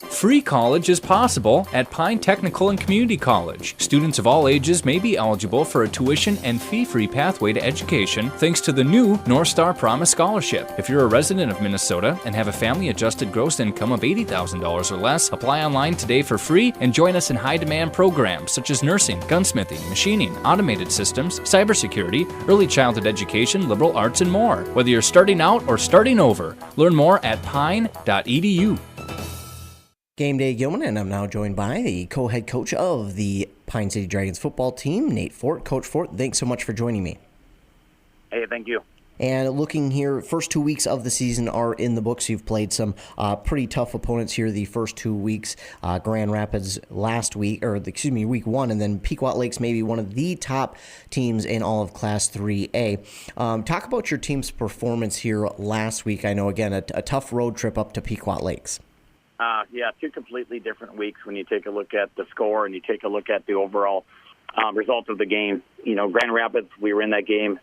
Free college is possible at Pine Technical and Community College. Students of all ages may be eligible for a tuition and fee-free pathway to education thanks to the new North Star Promise Scholarship. If you're a resident of Minnesota and have a family-adjusted gross income of $80,000 or less, apply online today for free and join us in high-demand programs such as nursing, gunsmithing, machining, automated systems, cybersecurity, early childhood education, liberal arts, and more. Whether you're starting out or starting over, learn more at pine.edu. Game Day Gilman, and I'm now joined by the co-head coach of the Pine City Dragons football team, Nate Fort. Coach Fort, thanks so much for joining me. Hey, thank you. And looking here, first 2 weeks of the season are in the books. You've played some pretty tough opponents here the first 2 weeks. Grand Rapids week 1, and then Pequot Lakes, maybe one of the top teams in all of Class 3A. Talk about your team's performance here last week. I know, again, a tough road trip up to Pequot Lakes. Yeah, 2 completely different weeks when you take a look at the score and you take a look at the overall result of the game. You know, Grand Rapids, we were in that game.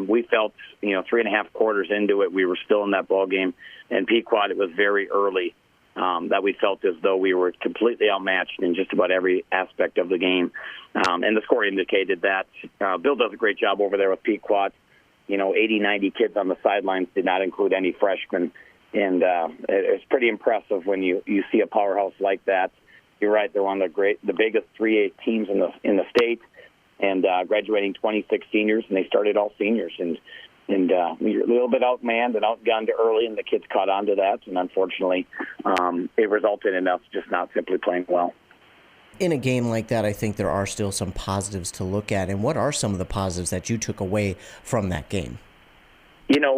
We felt, 3.5 quarters into it, we were still in that ball game. And Pequot, it was very early that we felt as though we were completely outmatched in just about every aspect of the game. And the score indicated that. Bill does a great job over there with Pequot. 80, 90 kids on the sidelines, did not include any freshmen. And it's pretty impressive when you see a powerhouse like that. You're right; they're one of the biggest 3A teams in the state, and graduating 26 seniors, and they started all seniors. And you're a little bit outmanned and outgunned early, and the kids caught on to that. And unfortunately, it resulted in us just not simply playing well. In a game like that, I think there are still some positives to look at. And what are some of the positives that you took away from that game?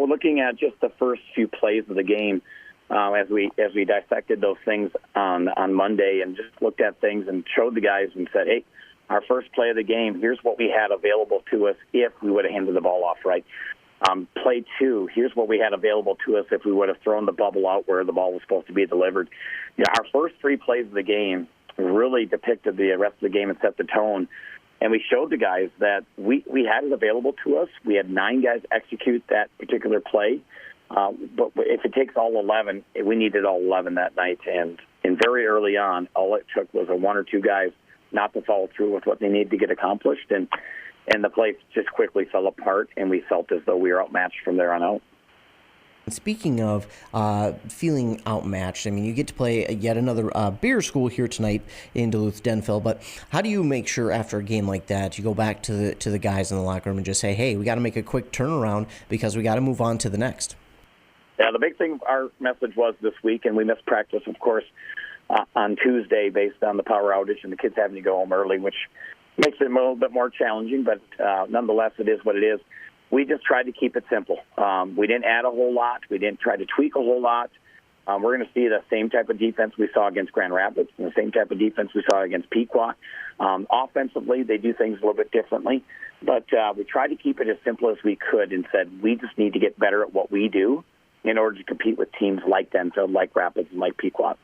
Looking at just the first few plays of the game, as we dissected those things on Monday and just looked at things and showed the guys and said, hey, our first play of the game, here's what we had available to us if we would have handed the ball off right. Play 2, here's what we had available to us if we would have thrown the bubble out where the ball was supposed to be delivered. Our first 3 plays of the game really depicted the rest of the game and set the tone. And we showed the guys that we had it available to us. We had 9 guys execute that particular play. But if it takes all 11, we needed all 11 that night. And very early on, all it took was 1 or 2 guys not to follow through with what they needed to get accomplished. And and the place just quickly fell apart, and we felt as though we were outmatched from there on out. Speaking of feeling outmatched, I mean, you get to play yet another bigger school here tonight in Duluth, Denfeld, but how do you make sure after a game like that you go back to the guys in the locker room and just say, hey, we got to make a quick turnaround because we got to move on to the next? Yeah, the big thing, our message was this week, and we missed practice, of course, on Tuesday based on the power outage and the kids having to go home early, which makes it a little bit more challenging, but nonetheless, it is what it is. We just tried to keep it simple. We didn't add a whole lot. We didn't try to tweak a whole lot. We're going to see the same type of defense we saw against Grand Rapids and the same type of defense we saw against Pequot. Offensively, they do things a little bit differently, but we tried to keep it as simple as we could and said we just need to get better at what we do in order to compete with teams like Denfeld, like Rapids, and like Pequot.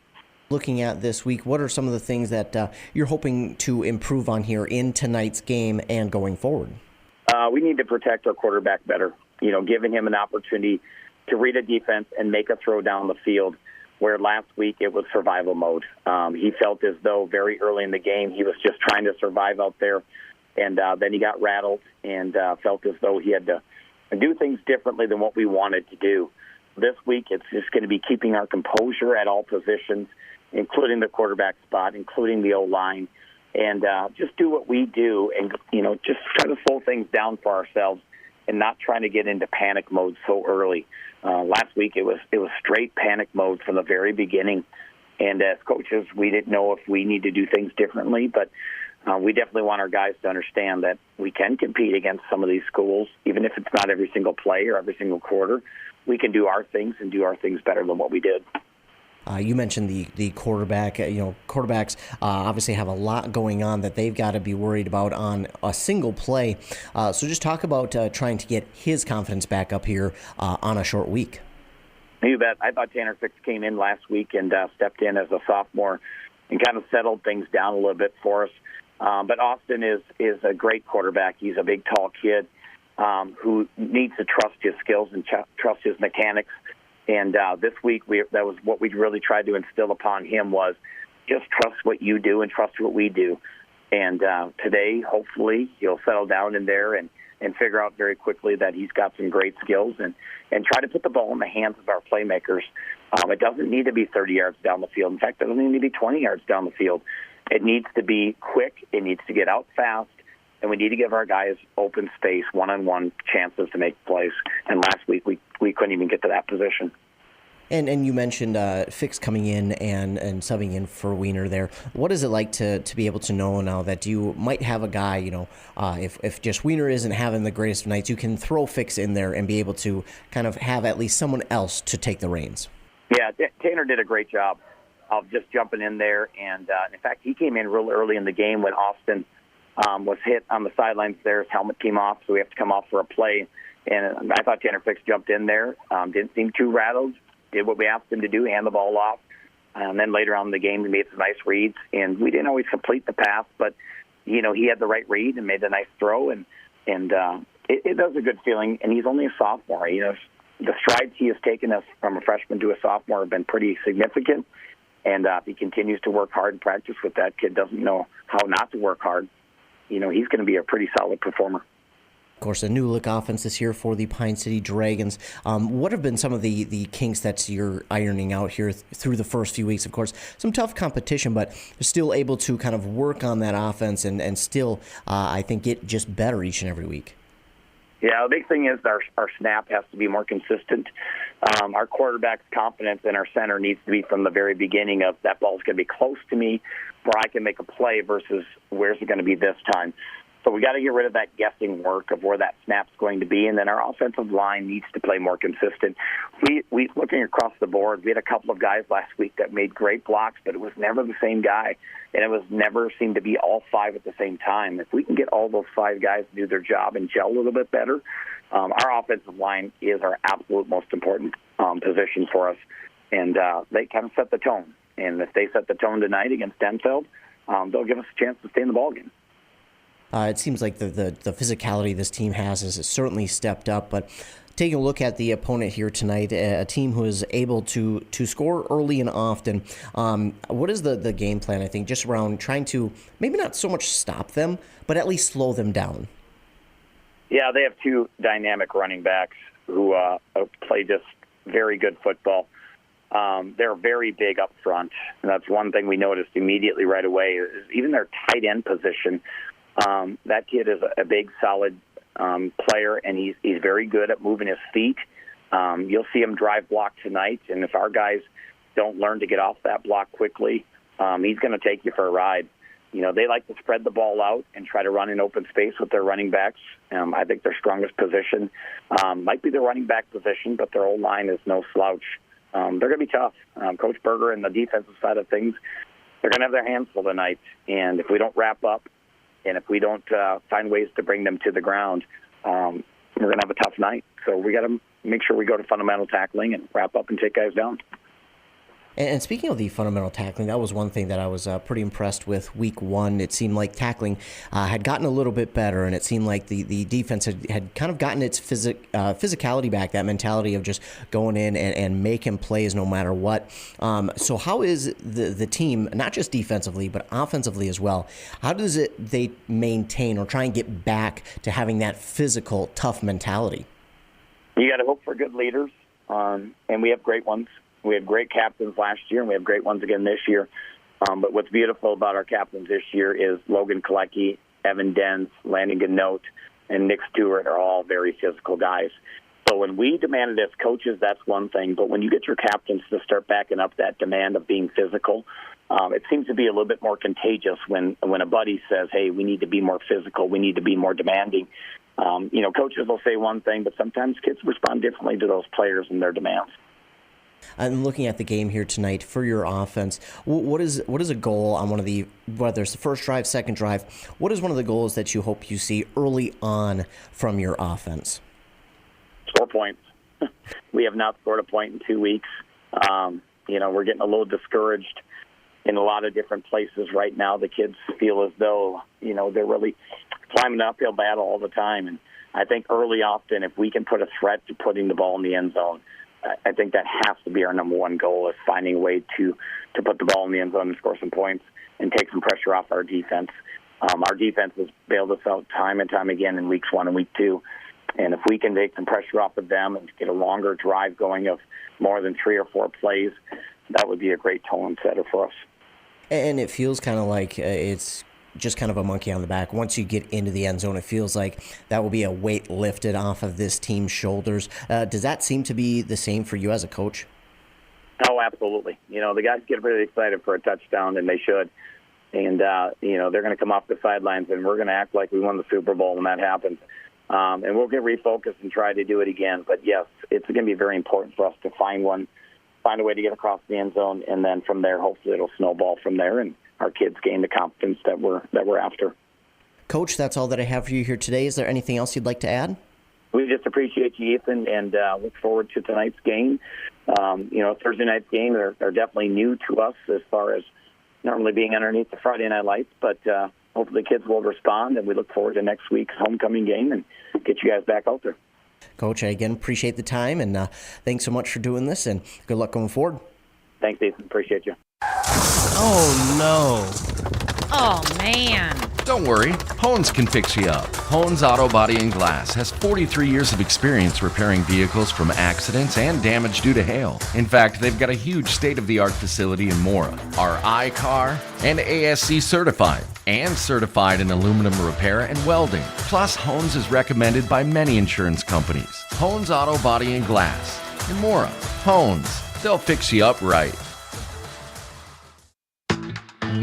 Looking at this week, what are some of the things that you're hoping to improve on here in tonight's game and going forward? We need to protect our quarterback better, giving him an opportunity to read a defense and make a throw down the field, where last week it was survival mode. He felt as though very early in the game he was just trying to survive out there, and then he got rattled and felt as though he had to do things differently than what we wanted to do. This week it's just going to be keeping our composure at all positions, including the quarterback spot, including the O-line, and just do what we do and, just try to slow things down for ourselves and not trying to get into panic mode so early. Last week it was straight panic mode from the very beginning, and as coaches we didn't know if we need to do things differently, but we definitely want our guys to understand that we can compete against some of these schools, even if it's not every single play or every single quarter. We can do our things and do our things better than what we did. You mentioned the quarterback. Quarterbacks obviously have a lot going on that they've got to be worried about on a single play. So just talk about trying to get his confidence back up here on a short week. You bet. I thought Tanner Fix came in last week and stepped in as a sophomore and kind of settled things down a little bit for us. But Austin is a great quarterback. He's a big, tall kid who needs to trust his skills and trust his mechanics. And this week, that was what we really tried to instill upon him was just trust what you do and trust what we do. And today, hopefully, he'll settle down in there and figure out very quickly that he's got some great skills and try to put the ball in the hands of our playmakers. It doesn't need to be 30 yards down the field. In fact, it doesn't need to be 20 yards down the field. It needs to be quick. It needs to get out fast. And we need to give our guys open space, one-on-one chances to make plays. And last week, we couldn't even get to that position. And you mentioned Fix coming in and subbing in for Wiener there. What is it like to be able to know now that you might have a guy, if just Wiener isn't having the greatest of nights, you can throw Fix in there and be able to kind of have at least someone else to take the reins? Yeah, Tanner did a great job of just jumping in there. And, in fact, he came in real early in the game when Austin was hit on the sidelines there. His helmet came off, so we have to come off for a play. And I thought Tanner Fix jumped in there, didn't seem too rattled, did what we asked him to do, hand the ball off. And then later on in the game, he made some nice reads. And we didn't always complete the pass, but, he had the right read and made a nice throw. And it does a good feeling. And he's only a sophomore. The strides he has taken us from a freshman to a sophomore have been pretty significant. And if he continues to work hard and practice with that kid, doesn't know how not to work hard, he's going to be a pretty solid performer. Of course, a new look offense this year for the Pine City Dragons. What have been some of the kinks that you're ironing out here through the first few weeks? Of course, some tough competition, but still able to kind of work on that offense and still, I think, get just better each and every week. Yeah, the big thing is our snap has to be more consistent. Our quarterback's confidence in our center needs to be from the very beginning of that ball's going to be close to me where I can make a play versus where's it going to be this time. So we got to get rid of that guessing work of where that snap's going to be, and then our offensive line needs to play more consistent. We looking across the board, we had a couple of guys last week that made great blocks, but it was never the same guy, and it was never seemed to be all five at the same time. If we can get all those five guys to do their job and gel a little bit better, our offensive line is our absolute most important position for us, and they kind of set the tone. And if they set the tone tonight against Denfeld, they'll give us a chance to stay in the ballgame. It seems like the physicality this team has certainly stepped up, but taking a look at the opponent here tonight, a team who is able to score early and often, what is the game plan, I think, just around trying to maybe not so much stop them, but at least slow them down? Yeah, they have two dynamic running backs who play just very good football. They're very big up front, and that's one thing we noticed immediately right away is even their tight end position. That kid is a big, solid player, and he's very good at moving his feet. You'll see him drive block tonight, and if our guys don't learn to get off that block quickly, he's going to take you for a ride. They like to spread the ball out and try to run in open space with their running backs. I think their strongest position might be their running back position, but their O-line is no slouch. They're going to be tough. Coach Berger and the defensive side of things, they're going to have their hands full tonight. And if we don't wrap up and if we don't find ways to bring them to the ground, we're going to have a tough night. So we got to make sure we go to fundamental tackling and wrap up and take guys down. And speaking of the fundamental tackling, that was one thing that I was pretty impressed with week one. It seemed like tackling had gotten a little bit better, and it seemed like the defense had kind of gotten its physicality back, that mentality of just going in and making plays no matter what. So how is the team, not just defensively, but offensively as well, how does they maintain or try and get back to having that physical, tough mentality? You got to hope for good leaders, and we have great ones. We had great captains last year, and we have great ones again this year. But what's beautiful about our captains this year is Logan Kalecki, Evan Dens, Landon Ganote, and Nick Stewart are all very physical guys. So when we demand it as coaches, that's one thing. But when you get your captains to start backing up that demand of being physical, it seems to be a little bit more contagious when a buddy says, hey, we need to be more physical, we need to be more demanding. Coaches will say one thing, but sometimes kids respond differently to those players and their demands. I'm looking at the game here tonight for your offense. What is a goal on whether it's the first drive, second drive, what is one of the goals that you hope you see early on from your offense? Score points. We have not scored a point in 2 weeks. We're getting a little discouraged in a lot of different places right now. The kids feel as though, they're really climbing an uphill battle all the time. And I think early often, if we can put a threat to putting the ball in the end zone, I think that has to be our number one goal, is finding a way to put the ball in the end zone and score some points and take some pressure off our defense. Our defense has bailed us out time and time again in weeks 1 and week 2. And if we can take some pressure off of them and get a longer drive going of more than 3 or 4 plays, that would be a great tone setter for us. And it feels kind of like it's just kind of a monkey on the back. Once you get into the end zone, it feels like that will be a weight lifted off of this team's shoulders. Does that seem to be the same for you as a coach? Oh, absolutely. The guys get really excited for a touchdown, and they should. And, they're going to come off the sidelines, and we're going to act like we won the Super Bowl when that happens. And we'll get refocused and try to do it again. But, yes, it's going to be very important for us to find a way to get across the end zone, and then from there, hopefully it'll snowball from there, and our kids gain the confidence that we're after. Coach, that's all that I have for you here today. Is there anything else you'd like to add? We just appreciate you, Ethan, and look forward to tonight's game. Thursday night's game are definitely new to us as far as normally being underneath the Friday night lights, but hopefully the kids will respond, and we look forward to next week's homecoming game and get you guys back out there. Coach, I again appreciate the time, and thanks so much for doing this, and good luck going forward. Thanks, Ethan. Appreciate you. Oh, no. Oh, man. Don't worry, Hones can fix you up. Hones Auto Body and Glass has 43 years of experience repairing vehicles from accidents and damage due to hail. In fact, they've got a huge state-of-the-art facility in Mora, are iCar and ASC certified, and certified in aluminum repair and welding. Plus, Hones is recommended by many insurance companies. Hones Auto Body and Glass in Mora. Hones, they'll fix you up right.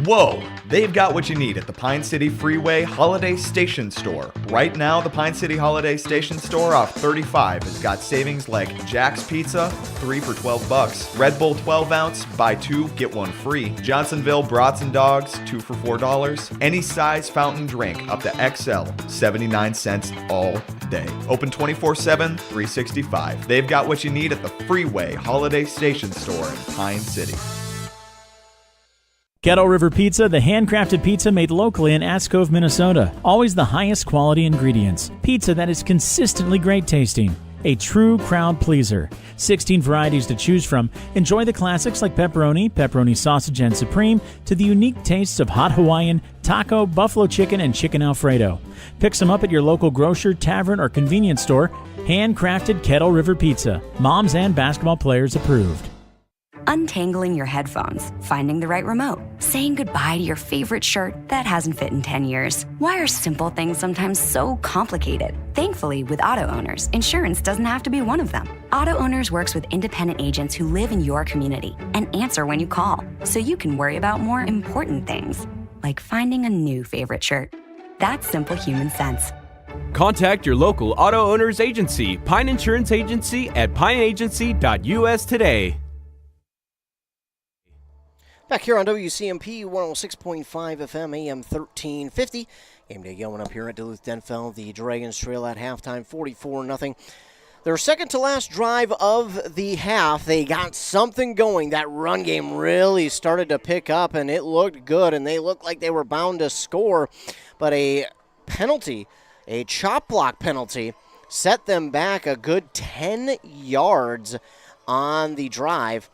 Whoa! They've got what you need at the Pine City Freeway Holiday Station Store. Right now, the Pine City Holiday Station Store off 35 has got savings like Jack's Pizza, 3 for $12, Red Bull 12 ounce, buy 2, get 1 free, Johnsonville Brats and Dogs, 2 for $4, any size fountain drink up to XL, 79 cents all day. Open 24/7, 365. They've got what you need at the Freeway Holiday Station Store in Pine City. Kettle River Pizza, the handcrafted pizza made locally in Ash Cove, Minnesota. Always the highest quality ingredients. Pizza that is consistently great tasting. a true crowd pleaser. 16 varieties to choose from. Enjoy the classics like pepperoni, pepperoni sausage and supreme, to the unique tastes of hot Hawaiian, taco, buffalo chicken, and chicken Alfredo. Pick some up at your local grocer, tavern, or convenience store. Handcrafted Kettle River Pizza. Moms and basketball players approved. Untangling your headphones, finding the right remote, saying goodbye to your favorite shirt that hasn't fit in 10 years. Why are simple things sometimes so complicated? Thankfully, with auto owners, insurance doesn't have to be one of them. Auto Owners works with independent agents who live in your community and answer when you call, so you can worry about more important things, like finding a new favorite shirt. That's simple human sense. Contact your local Auto Owners Agency, Pine Insurance Agency at pineagency.us today. Back here on WCMP 106.5 FM, AM 1350. Game day going up here at Duluth Denfeld. The Dragons trail at halftime, 44-0. Their second to last drive of the half, they got something going. That run game really started to pick up, and it looked good, and they looked like they were bound to score. But a penalty, a chop block penalty, set them back a good 10 yards on the drive,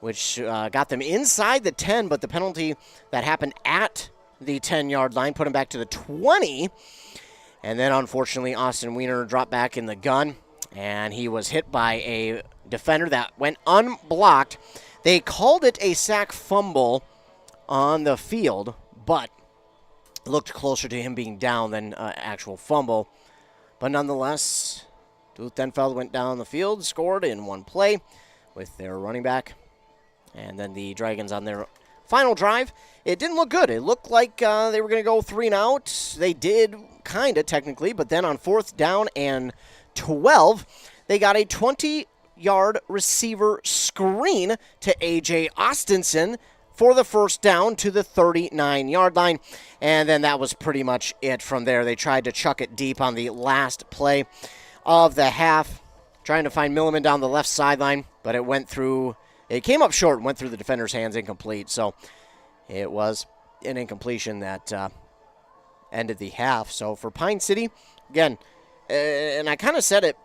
which got them inside the 10, but the penalty that happened at the 10-yard line put him back to the 20. And then, unfortunately, Austin Wiener dropped back in the gun, and he was hit by a defender that went unblocked. They called it a sack fumble on the field, but it looked closer to him being down than actual fumble. But nonetheless, Duluth Denfeld went down the field, scored in one play with their running back. And then the Dragons on their final drive, it didn't look good. It looked like they were going to go 3 and out. They did, kind of, technically. But then on 4th down and 12, they got a 20-yard receiver screen to A.J. Austinson for the first down to the 39-yard line. And then that was pretty much it from there. They tried to chuck it deep on the last play of the half, trying to find Milliman down the left sideline, but it went through. It came up short and went through the defender's hands, incomplete. So it was an incompletion that ended the half. So for Pine City, again, and I kind of said it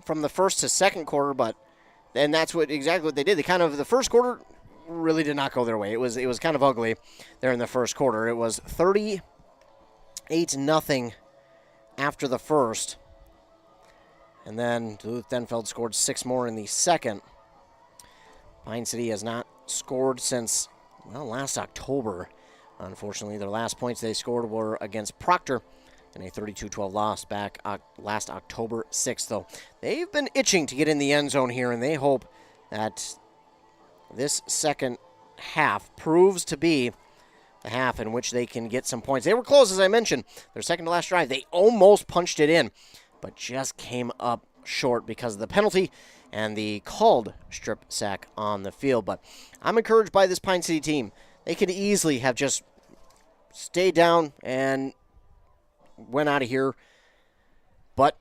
from the first to second quarter, but then that's exactly what they did. They kind of, the first quarter really did not go their way. It was kind of ugly there in the first quarter. It was 38-0 after the first. And then Duluth Denfeld scored 6 more in the second. Pine City has not scored since, well, last October. Unfortunately, their last points they scored were against Proctor in a 32-12 loss back last October 6th, though. They've been itching to get in the end zone here, and they hope that this second half proves to be the half in which they can get some points. They were close, as I mentioned. Their second to last drive, they almost punched it in, but just came up short because of the penalty and the called strip sack on the field. But I'm encouraged by this Pine City team. They could easily have just stayed down and went out of here, but,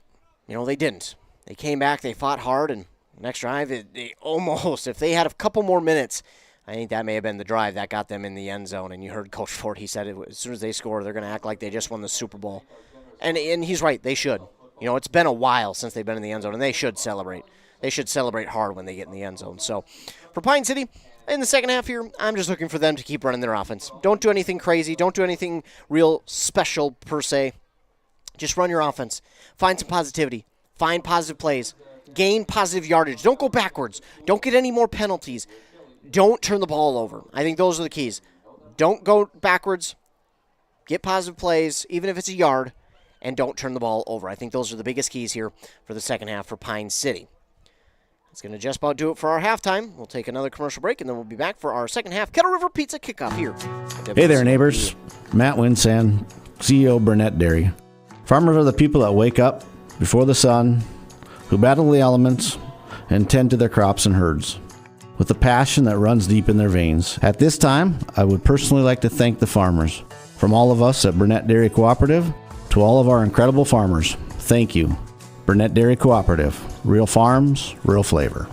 they didn't. They came back, they fought hard, and next drive, they almost, if they had a couple more minutes, I think that may have been the drive that got them in the end zone. And you heard Coach Ford, he said as soon as they score, they're going to act like they just won the Super Bowl. And he's right, they should. It's been a while since they've been in the end zone, and they should celebrate. They should celebrate hard when they get in the end zone. So for Pine City, in the second half here, I'm just looking for them to keep running their offense. Don't do anything crazy. Don't do anything real special per se. Just run your offense. Find some positivity. Find positive plays. Gain positive yardage. Don't go backwards. Don't get any more penalties. Don't turn the ball over. I think those are the keys. Don't go backwards. Get positive plays, even if it's a yard, and don't turn the ball over. I think those are the biggest keys here for the second half for Pine City. That's going to just about do it for our halftime. We'll take another commercial break, and then we'll be back for our second half Kettle River Pizza kickoff here. Hey there, neighbors. Matt Winsan, CEO Burnett Dairy. Farmers are the people that wake up before the sun, who battle the elements, and tend to their crops and herds with a passion that runs deep in their veins. At this time, I would personally like to thank the farmers. From all of us at Burnett Dairy Cooperative to all of our incredible farmers, thank you. Burnett Dairy Cooperative. Real farms, real flavor.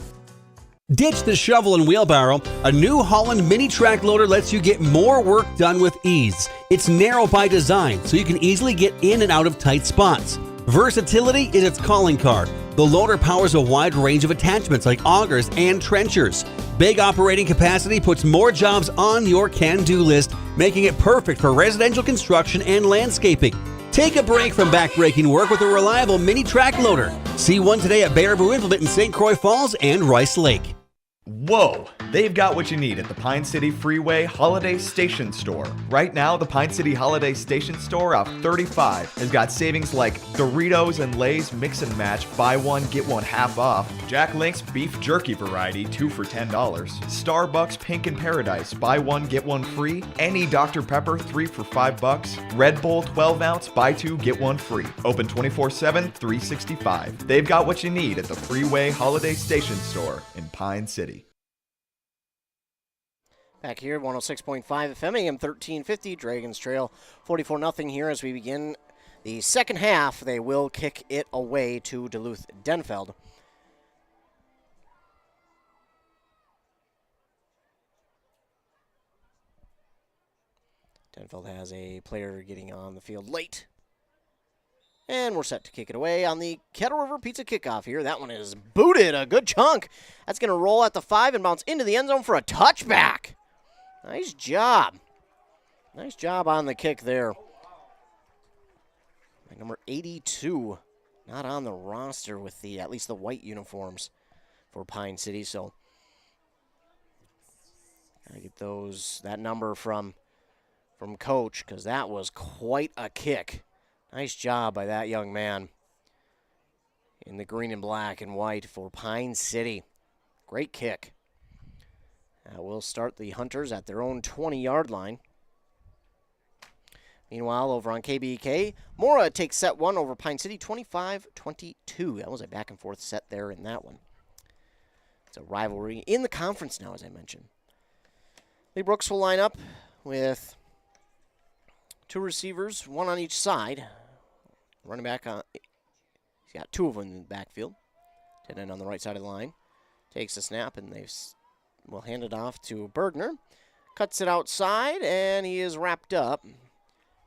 Ditch the shovel and wheelbarrow. A New Holland mini track loader lets you get more work done with ease. It's narrow by design, so you can easily get in and out of tight spots. Versatility is its calling card. The loader powers a wide range of attachments like augers and trenchers. Big operating capacity puts more jobs on your can-do list, making it perfect for residential construction and landscaping. Take a break from backbreaking work with a reliable mini track loader. See one today at Baraboo Implement in St. Croix Falls and Rice Lake. Whoa! They've got what you need at the Pine City Freeway Holiday Station Store. Right now, the Pine City Holiday Station Store off 35 has got savings like Doritos and Lay's Mix and Match, buy one, get one half off. Jack Link's Beef Jerky variety, 2 for $10. Starbucks Pink in Paradise, buy one, get one free. Any Dr. Pepper, 3 for $5. Red Bull 12 ounce, buy 2, get one free. Open 24/7, 365. They've got what you need at the Freeway Holiday Station Store in Pine City. Back here, 106.5 FM, AM 1350, Dragons trail 44-0 here as we begin the second half. They will kick it away to Duluth Denfeld. Denfeld has a player getting on the field late. And we're set to kick it away on the Kettle River Pizza kickoff here. That one is booted a good chunk. That's going to roll at the 5 and bounce into the end zone for a touchback. Nice job. Nice job on the kick there. Number 82, not on the roster with the at least the white uniforms for Pine City. So gotta get that number from Coach, because that was quite a kick. Nice job by that young man in the green and black and white for Pine City. Great kick. We'll start the Hunters at their own 20-yard line. Meanwhile, over on KBK, Mora takes set one over Pine City, 25-22. That was a back-and-forth set there in that one. It's a rivalry in the conference now, as I mentioned. Lee Brooks will line up with 2 receivers, 1 on each side. Running back, he's got 2 of them in the backfield. Tight end on the right side of the line. Takes the snap, and will hand it off to Bergner. Cuts it outside, and he is wrapped up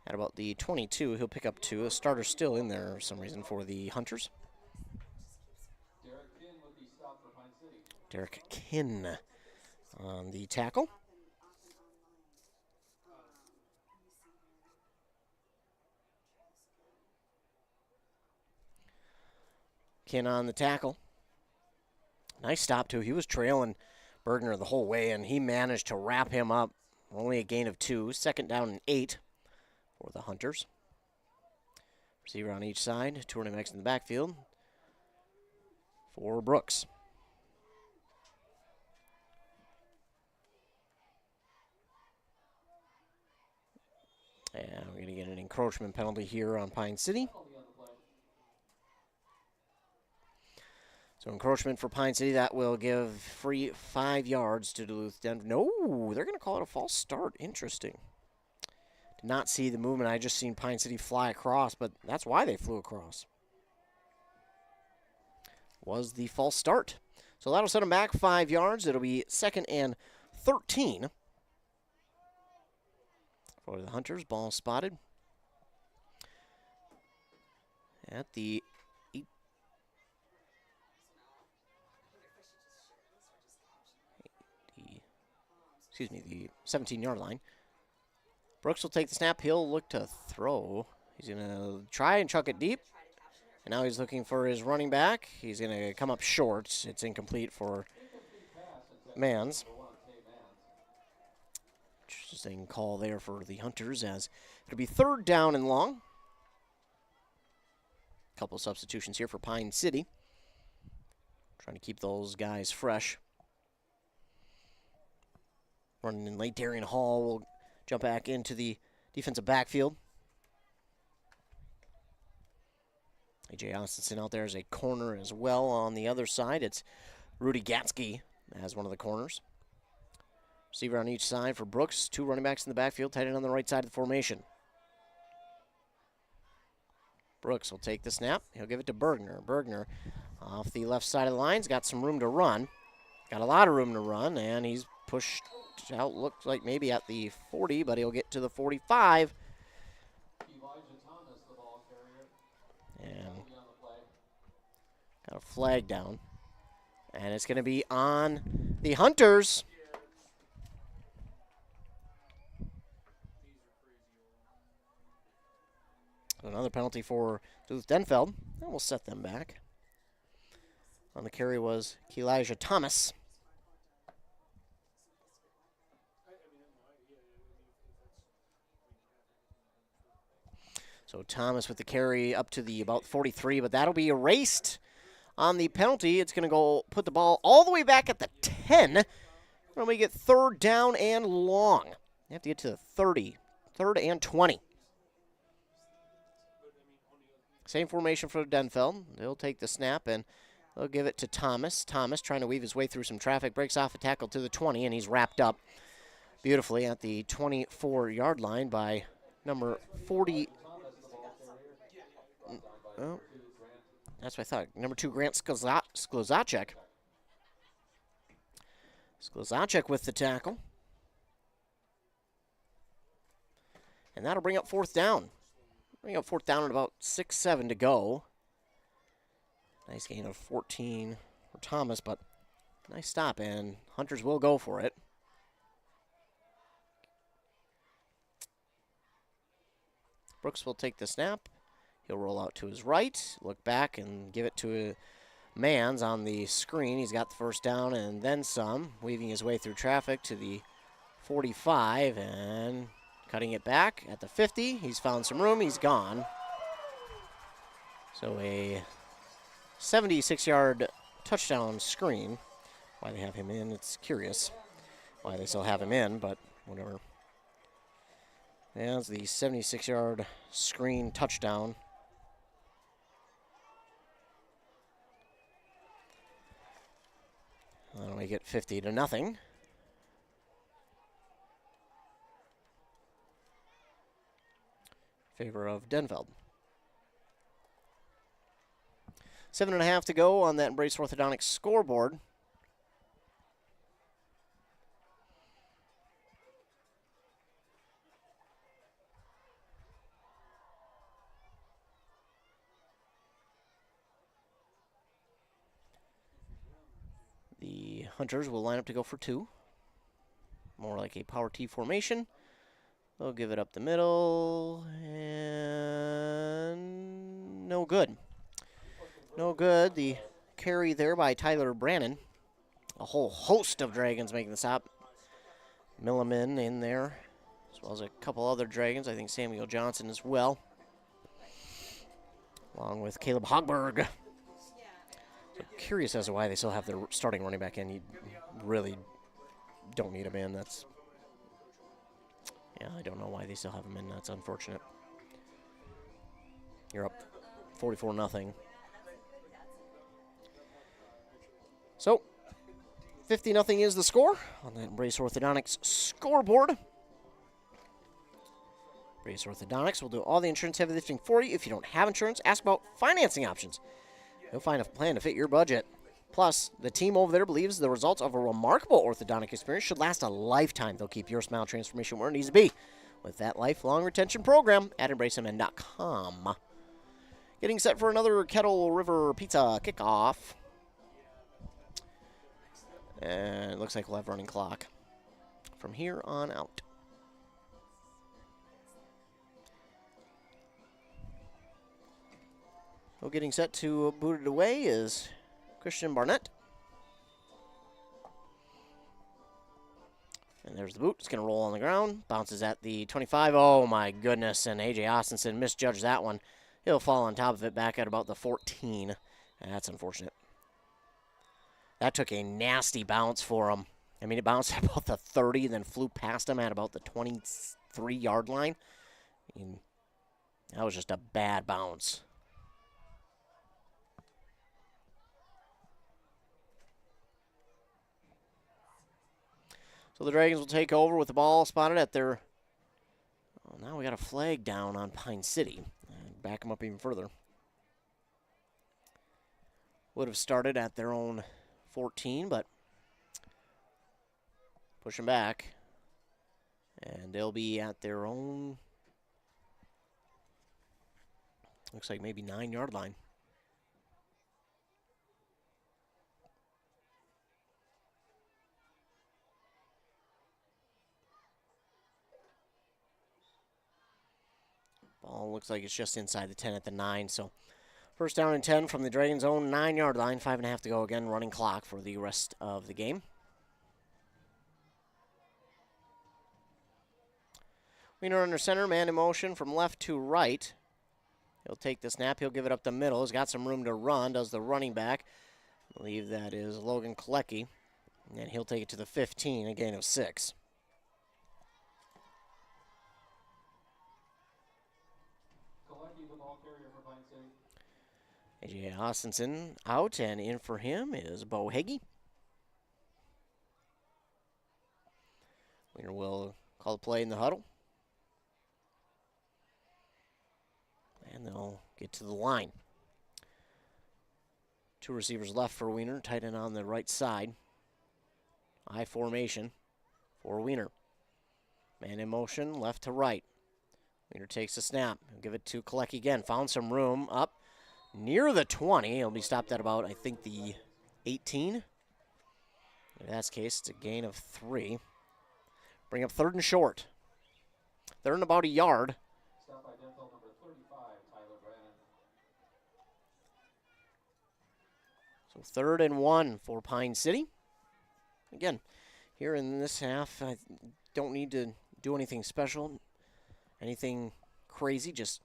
at about the 22. He'll pick up 2. A starter still in there for some reason for the Hunters. Derek Kinn on the tackle. Kinn on the tackle. Nice stop, too. He was trailing Bergner the whole way, and he managed to wrap him up. Only a gain of 2. Second down and 8 for the Hunters. Receiver on each side. 2 running backs in the backfield for Brooks. And we're going to get an encroachment penalty here on Pine City. So encroachment for Pine City, that will give free 5 yards to Duluth Denver. No, they're going to call it a false start. Interesting. Did not see the movement. I just seen Pine City fly across, but that's why they flew across. Was the false start. So that'll set them back 5 yards. It'll be 2nd and 13 for the Hunters. Ball spotted at the the 17-yard line. Brooks will take the snap. He'll look to throw. He's going to try and chuck it deep. And now he's looking for his running back. He's going to come up short. It's incomplete for Mans. Interesting call there for the Hunters, as it'll be 3rd down and long. A couple substitutions here for Pine City. Trying to keep those guys fresh. Running in late, Darian Hall will jump back into the defensive backfield. A.J. Austinson out there as a corner as well. On the other side, it's Rudy Gatsky as one of the corners. Receiver on each side for Brooks. 2 running backs in the backfield, tight end on the right side of the formation. Brooks will take the snap. He'll give it to Bergner. Bergner off the left side of the line. He's got some room to run. Got a lot of room to run, and he's pushed out. Looks like maybe at the 40, but he'll get to the 45. And Got a flag down. And it's going to be on the Hunters. Another penalty for Duluth Denfeld. And we'll set them back. On the carry was Kelijah Thomas. So Thomas with the carry up to the about 43, but that'll be erased on the penalty. It's going to go put the ball all the way back at the 10. When we get third down and long. You have to get to the 30, third and 20. Same formation for Denfeld. They'll take the snap and they'll give it to Thomas. Thomas trying to weave his way through some traffic, breaks off a tackle to the 20, and he's wrapped up beautifully at the 24-yard line by number 40. Oh, that's what I thought. Number 2, Grant Sklozacek. Sklozacek with the tackle. And that'll bring up fourth down. Bring up fourth down at about 6-7 to go. Nice gain of 14 for Thomas, but nice stop, and Hunters will go for it. Brooks will take the snap. He'll roll out to his right, look back, and give it to Mans on the screen. He's got the first down and then some, weaving his way through traffic to the 45 and cutting it back at the 50. He's found some room. He's gone. So a 76-yard touchdown screen. Why they have him in, it's curious why they still have him in, but whatever. That's the 76-yard screen touchdown. That'll make it 50-0. Favor of Denfeld. 7.5 to go on that Embrace Orthodontics scoreboard. The Hunters will line up to go for 2. More like a power T formation. They'll give it up the middle, and no good. No good. The carry there by Tyler Brannon. A whole host of Dragons making the stop. Milliman in there, as well as a couple other Dragons. I think Samuel Johnson as well, along with Caleb Hogberg. So curious as to why they still have their starting running back in. You really don't need him in. That's... yeah, I don't know why they still have him in. That's unfortunate. You're up 44-0. So, 50-0 is the score on the Embrace Orthodontics scoreboard. Embrace Orthodontics will do all the insurance heavy lifting for you. If you don't have insurance, ask about financing options. You'll find a plan to fit your budget. Plus, the team over there believes the results of a remarkable orthodontic experience should last a lifetime. They'll keep your smile transformation where it needs to be with that lifelong retention program at EmbraceMN.com. Getting set for another Kettle River Pizza kickoff. And it looks like we'll have running clock from here on out. So getting set to boot it away is Christian Barnett. And there's the boot. It's going to roll on the ground. Bounces at the 25. Oh, my goodness. And A.J. Austinson misjudged that one. He'll fall on top of it back at about the 14. That's unfortunate. That took a nasty bounce for him. I mean, it bounced at about the 30, then flew past him at about the 23-yard line. I mean, that was just a bad bounce. So the Dragons will take over with the ball spotted at their... oh, now we got a flag down on Pine City. Back them up even further. Would have started at their own 14, but push them back. And they'll be at their own, looks like maybe 9-yard line. Ball looks like it's just inside the 10 at the 9, so first down and 10 from the Dragons' own 9-yard line. 5.5 to go again, running clock for the rest of the game. Wiener under center, man in motion from left to right. He'll take the snap. He'll give it up the middle. He's got some room to run, does the running back. I believe that is Logan Kalecki. And he'll take it to the 15, a gain of 6. A.J. Austinson out, and in for him is Bo Hagee. Wiener will call the play in the huddle. And they'll get to the line. 2 receivers left for Wiener, tight end on the right side. I formation for Wiener. Man in motion, left to right. Wiener takes the snap. He'll give it to Kalecki again. Found some room up near the 20. He'll be stopped at about, I think, the 18. In that case, it's a gain of 3. Bring up 3rd and short. 3rd and about a yard. Stop by Denfeld number 35, Tyler Brannon. So 3rd and 1 for Pine City. Again, here in this half, I don't need to do anything special, anything crazy. Just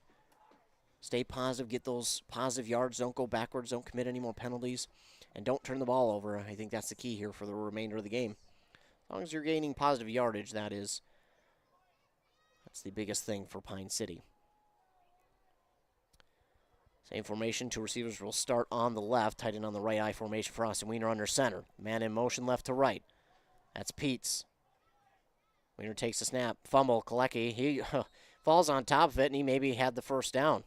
stay positive, get those positive yards, don't go backwards, don't commit any more penalties, and don't turn the ball over. I think that's the key here for the remainder of the game. As long as you're gaining positive yardage, that's the biggest thing for Pine City. Same formation, 2 receivers will start on the left, tight end on the right, I formation for Austin. Wiener under center. Man in motion left to right. That's Peets. Wiener takes the snap. Fumble, Kalecki. He falls on top of it, and he maybe had the first down.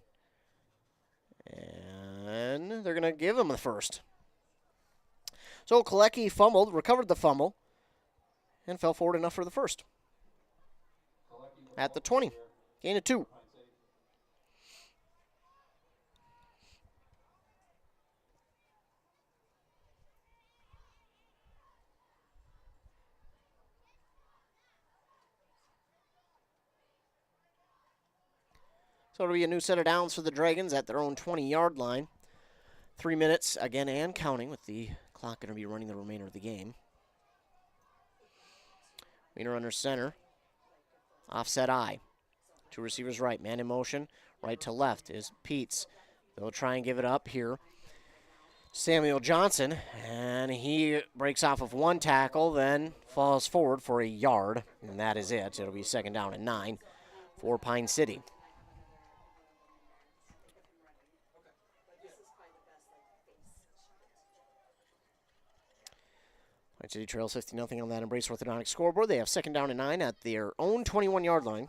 And they're going to give him the first. So Kalecki fumbled, recovered the fumble, and fell forward enough for the first. At the 20. Gain of 2. So it'll be a new set of downs for the Dragons at their own 20-yard line. 3 minutes, again, and counting, with the clock going to be running the remainder of the game. Wiener under center. Offset I. 2 receivers right. Man in motion. Right to left is Peets. They'll try and give it up here. Samuel Johnson, and he breaks off of 1 tackle, then falls forward for a yard, and that is it. It'll be 2nd down and 9 for Pine City. Pine City trails 50-0 on that Embrace Orthodontic scoreboard. They have 2nd down and 9 at their own 21-yard line.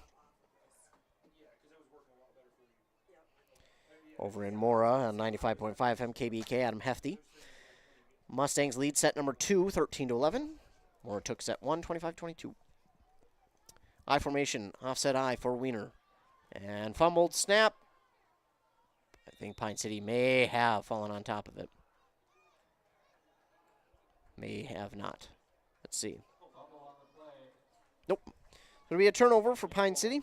Over in Mora on 95.5 MKBK, Adam Hefty. Mustangs lead set number 2, 13-11. Mora took set 1, 25-22. I formation, offset I for Wiener. And fumbled snap. I think Pine City may have fallen on top of it. May have not. Let's see. Nope. It'll be a turnover for Pine City.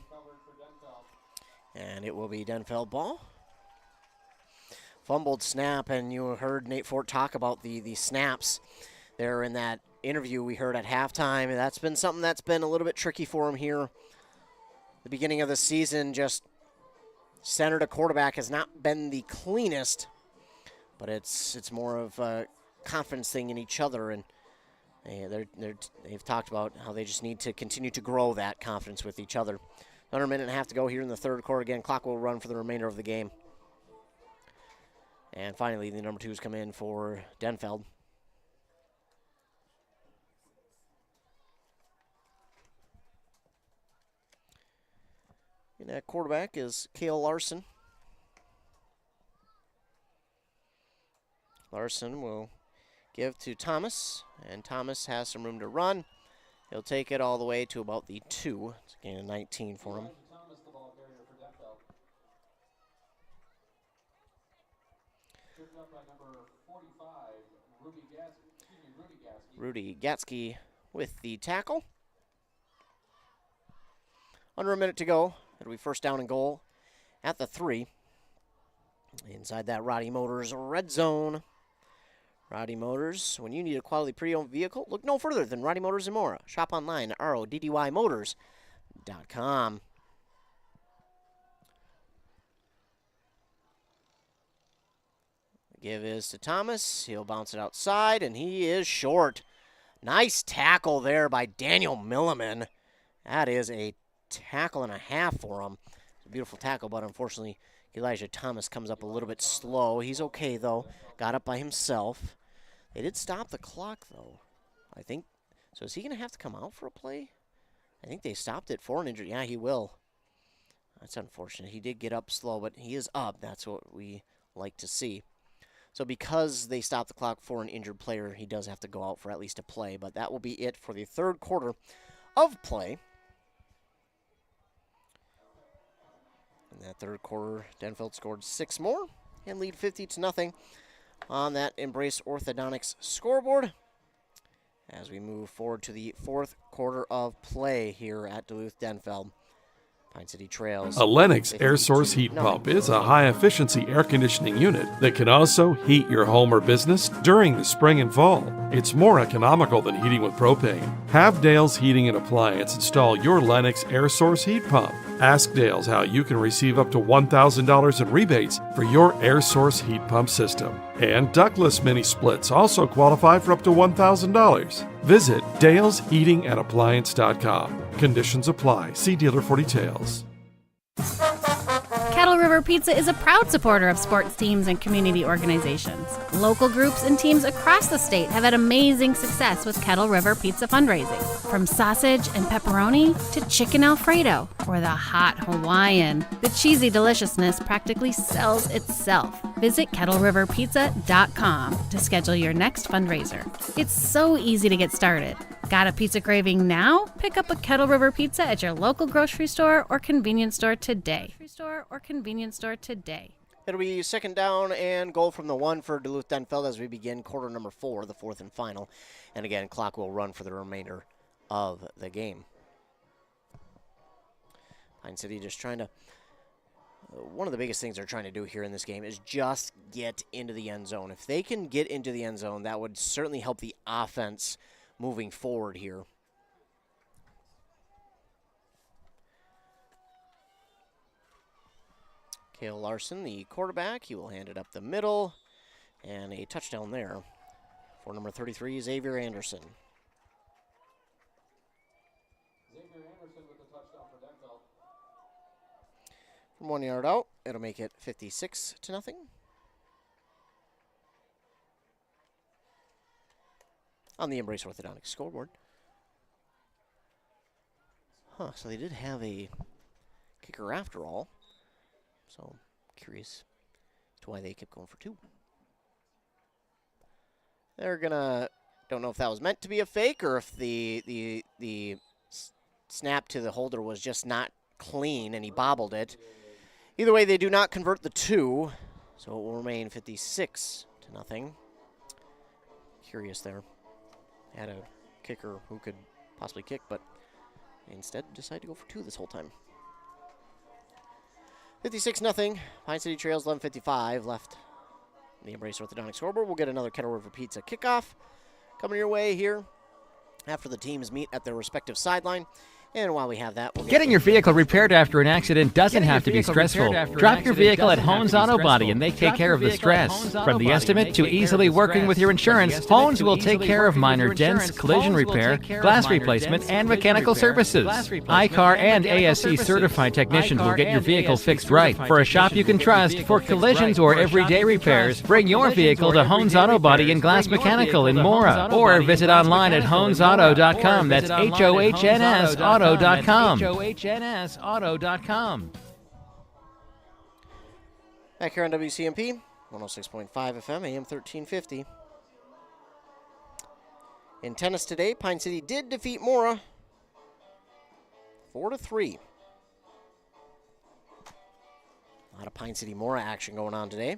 And it will be Denfeld ball. Fumbled snap, and you heard Nate Fort talk about the snaps there in that interview we heard at halftime. That's been something that's been a little bit tricky for him here. The beginning of the season, just center to quarterback has not been the cleanest, but it's more of a confidence thing in each other, and they've talked about how they just need to continue to grow that confidence with each other. Another minute and a half to go here in the 3rd quarter. Again, clock will run for the remainder of the game. And finally, the number 2s come in for Denfeld. And that quarterback is Cale Larson. Larson will give to Thomas, and Thomas has some room to run. He'll take it all the way to about the 2. It's a gain of 19 for him. Thomas, the ball carrier for Denfeld. Picked up by number 45, Rudy Gatsky with the tackle. Under a minute to go. It'll be 1st down and goal at the 3. Inside that Roddy Motors red zone. Roddy Motors, when you need a quality pre-owned vehicle, look no further than Roddy Motors in Mora. Shop online at roddyMotors.com. Give is to Thomas. He'll bounce it outside, and he is short. Nice tackle there by Daniel Milliman. That is a tackle and a half for him. It's a beautiful tackle, but unfortunately, Elijah Thomas comes up a little bit slow. He's okay, though. Got up by himself. They did stop the clock, though, I think. So is he going to have to come out for a play? I think they stopped it for an injury. Yeah, he will. That's unfortunate. He did get up slow, but he is up. That's what we like to see. So because they stopped the clock for an injured player, he does have to go out for at least a play. But that will be it for the third quarter of play. In that third quarter, Denfeld scored 6 more and lead 50-0 on that Embrace Orthodontics scoreboard as we move forward to the fourth quarter of play here at Duluth Denfeld. Pine City Trails. A Lennox air source heat pump is a high-efficiency air conditioning unit that can also heat your home or business during the spring and fall. It's more economical than heating with propane. Have Dale's Heating and Appliance install your Lennox air source heat pump. Ask Dale's how you can receive up to $1,000 in rebates for your air source heat pump system. And ductless mini splits also qualify for up to $1,000. Visit dalesheatingandappliance.com. Conditions apply. See dealer for details. Kettle River Pizza is a proud supporter of sports teams and community organizations. Local groups and teams across the state have had amazing success with Kettle River Pizza fundraising. From sausage and pepperoni to chicken Alfredo or the hot Hawaiian, the cheesy deliciousness practically sells itself. Visit KettleRiverPizza.com to schedule your next fundraiser. It's so easy to get started. Got a pizza craving now? Pick up a Kettle River Pizza at your local grocery store or convenience store today. It'll be second down and goal from the 1 for Duluth Denfeld as we begin quarter number 4, the fourth and final. And again, clock will run for the remainder of the game. Pine City just trying to, one of the biggest things they're trying to do here in this game is just get into the end zone. If they can get into the end zone, that would certainly help the offense moving forward here. Cale Larson, the quarterback, he will hand it up the middle, and a touchdown there for number 33, Xavier Anderson. Xavier Anderson with the touchdown for Denfeld. From 1 yard out, it'll make it 56-0. On the Embrace Orthodontics scoreboard. So they did have a kicker after all. So, curious to why they kept going for 2. They're gonna, don't know if that was meant to be a fake or if the snap to the holder was just not clean and he bobbled it. Either way, they do not convert the 2, so it will remain 56-0. Curious there. Had a kicker who could possibly kick, but instead decided to go for 2 this whole time. 56-0. Pine City Trails 11:55 left. The Embrace Orthodontics scoreboard. We'll get another Kettle River Pizza kickoff coming your way here after the teams meet at their respective sideline. And while we have that, we'll Getting your vehicle repaired after an accident doesn't have to be stressful. Drop your vehicle at Hones Auto Body and they take care of the stress. From the estimate to easily working with your insurance, Hones will take care of minor dents, collision repair, glass replacement, and mechanical services. iCar and ASC certified technicians will get your vehicle fixed right. For a shop you can trust, for collisions or everyday repairs, bring your vehicle to Hones Auto Body and Glass Mechanical in Mora, or visit online at honesauto.com. That's HOHNS Auto.com. HOHNSauto.com. Back here on WCMP, 106.5 FM, AM 1350. In tennis today, Pine City did defeat Mora 4-3. A lot of Pine City Mora action going on today.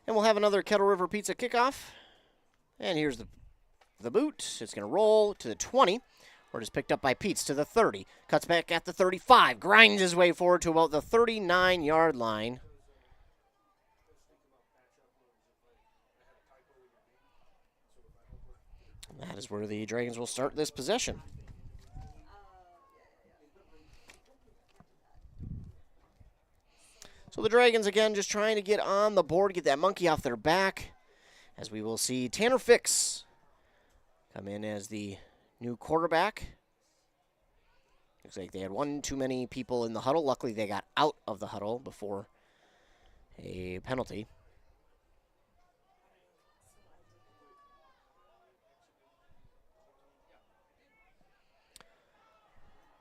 And we'll have another Kettle River Pizza kickoff. And here's the boot. It's going to roll to the 20. Word is picked up by Peets to the 30. Cuts back at the 35. Grinds his way forward to about the 39-yard line. And that is where the Dragons will start this possession. So the Dragons, again, just trying to get on the board, get that monkey off their back, as we will see Tanner Fix come in as the new quarterback. Looks like they had one too many people in the huddle. Luckily, they got out of the huddle before a penalty.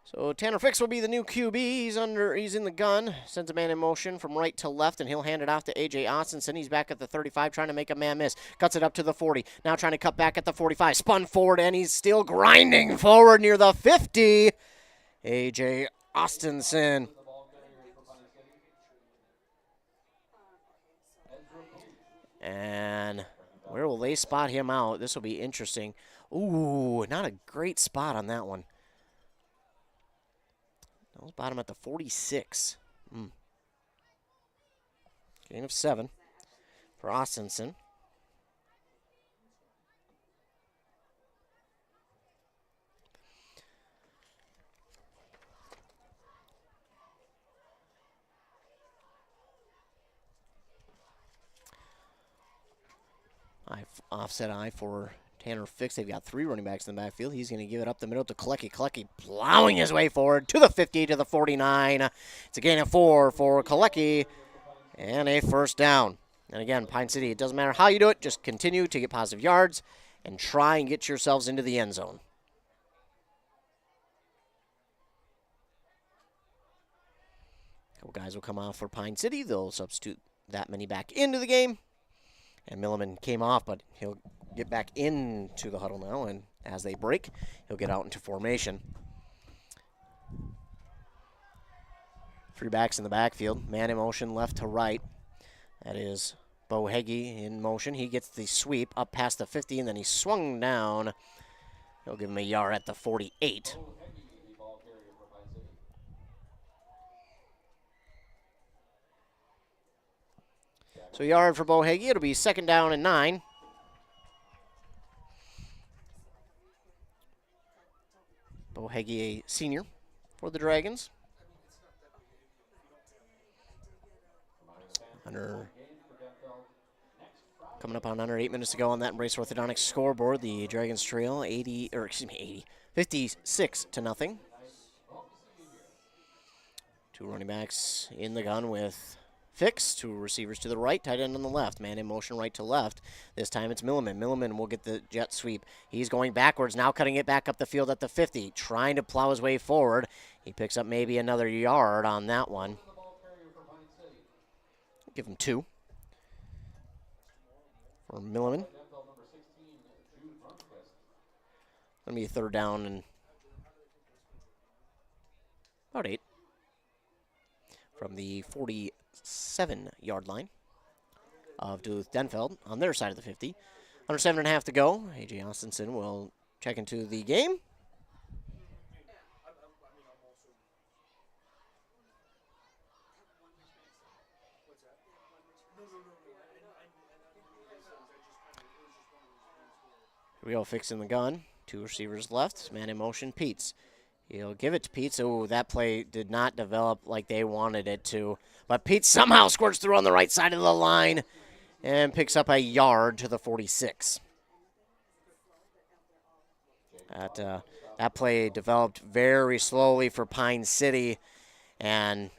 So Tanner Fix will be the new QB. He's in the gun. Sends a man in motion from right to left, and he'll hand it off to A.J. Austinson. He's back at the 35, trying to make a man miss. Cuts it up to the 40. Now trying to cut back at the 45. Spun forward, and he's still grinding forward near the 50. A.J. Austinson. And where will they spot him out? This will be interesting. Ooh, not a great spot on that one. That was bottom at the 46. Gain of 7 for Austinson. Offset eye for Tanner Fix. They've got 3 running backs in the backfield. He's going to give it up the middle to Kalecki. Kalecki plowing his way forward to the 50, to the 49. It's a gain of 4 for Kalecki and a first down. And again, Pine City, it doesn't matter how you do it. Just continue to get positive yards and try and get yourselves into the end zone. A couple guys will come off for Pine City. They'll substitute that many back into the game. And Milliman came off, but he'll get back into the huddle now, and as they break, he'll get out into formation. 3 backs in the backfield. Man in motion left to right. That is Bo Heggie in motion. He gets the sweep up past the 50, and then he swung down. He'll give him a yard at the 48. So yard for Bo Heggie. It'll be 2nd down and 9. Bo Heggie, a senior for the Dragons. Coming up on under 8 minutes to go on that Embrace Orthodontics scoreboard. The Dragons trail 56-0. 2 running backs in the gun with Fix. 2 receivers to the right, tight end on the left. Man in motion right to left. This time it's Milliman. Milliman will get the jet sweep. He's going backwards, now cutting it back up the field at the 50, trying to plow his way forward. He picks up maybe another yard on that one. Give him 2 for Milliman. Going to be a 3rd down and about 8 from the 47-yard line of Duluth Denfeld on their side of the 50. Under 7.5 to go. A.J. Austinson will check into the game. Here we go, fixing the gun. 2 receivers left. Man in motion, Peets. He'll give it to Peets. Oh, that play did not develop like they wanted it to. But Peets somehow squirts through on the right side of the line and picks up a yard to the 46. That play developed very slowly for Pine City. And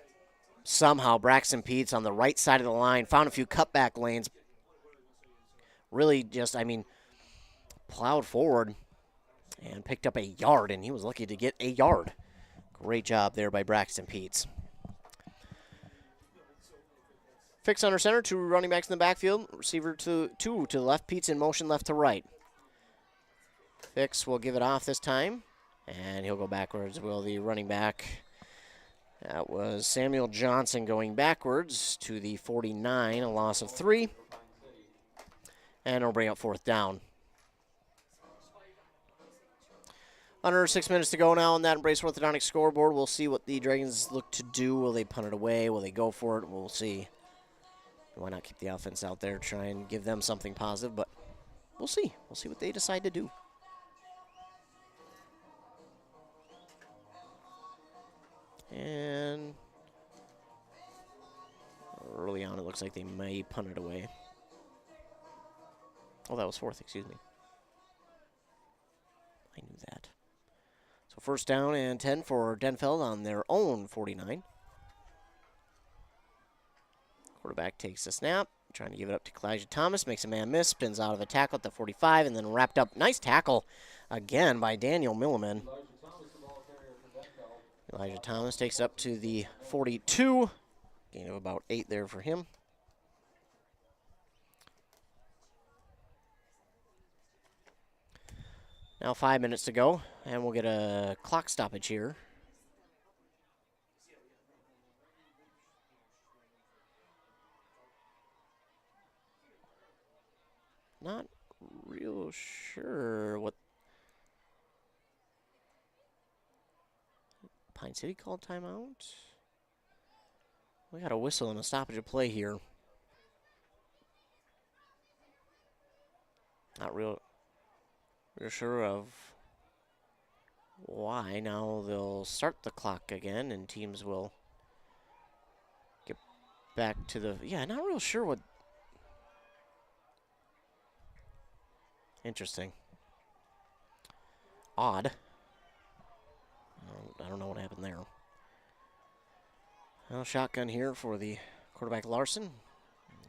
somehow Braxton Peets on the right side of the line found a few cutback lanes. Really just, plowed forward and picked up a yard, and he was lucky to get a yard. Great job there by Braxton Peets. Fix under center, 2 running backs in the backfield. Receiver to the left, Peets in motion left to right. Fix will give it off this time, and he'll go backwards. Will the running back? That was Samuel Johnson going backwards to the 49, a loss of 3. And it'll bring up 4th down. Under 6 minutes to go now on that Embrace Orthodontic scoreboard. We'll see what the Dragons look to do. Will they punt it away? Will they go for it? We'll see. Why not keep the offense out there, try and give them something positive, but we'll see. We'll see what they decide to do. And early on, it looks like they may punt it away. Oh, that was fourth, excuse me. I knew that. So first down and 10 for Denfeld on their own 49. Quarterback takes the snap, trying to give it up to Elijah Thomas, makes a man miss, spins out of a tackle at the 45, and then wrapped up. Nice tackle again by Daniel Milliman. Elijah Thomas takes up to the 42. Gain of about 8 there for him. Now 5 minutes to go, and we'll get a clock stoppage here. Not real sure what Pine City called timeout. We got a whistle and a stoppage of play here. Not real sure of why. Now they'll start the clock again, and teams will get back to the. Yeah, not real sure what. Interesting. Odd. I don't know what happened there. Well, shotgun here for the quarterback Larson.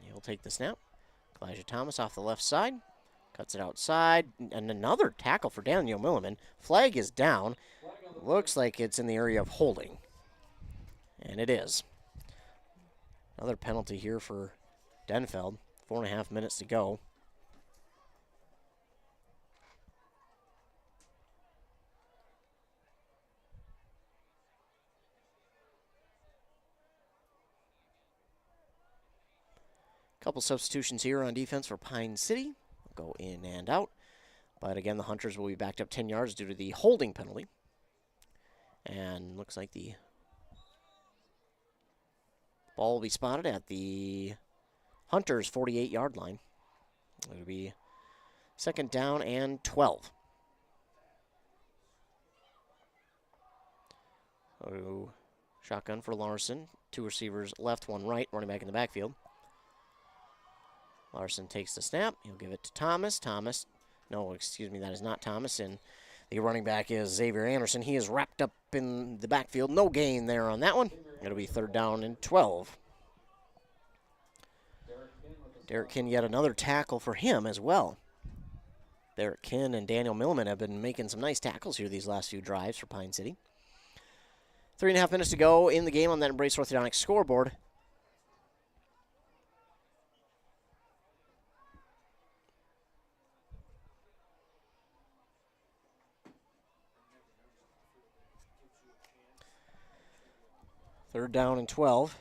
He'll take the snap. Elijah Thomas off the left side. Cuts it outside. And another tackle for Daniel Milliman. Flag is down. Looks like it's in the area of holding. And it is. Another penalty here for Denfeld. 4.5 minutes to go. Couple substitutions here on defense for Pine City. Go in and out. But again, the Hunters will be backed up 10 yards due to the holding penalty. And looks like the ball will be spotted at the Hunters' 48-yard line. It'll be second down and 12. So, shotgun for Larson. 2 receivers left, 1 right, running back in the backfield. Larson takes the snap. He'll give it to Thomas. No, excuse me, that is not Thomas. And the running back is Xavier Anderson. He is wrapped up in the backfield. No gain there on that one. It'll be third down and 12. Derek Kinn, yet another tackle for him as well. Derek Kinn and Daniel Milliman have been making some nice tackles here these last few drives for Pine City. 3.5 minutes to go in the game on that Embrace Orthodontic scoreboard. Third down and 12.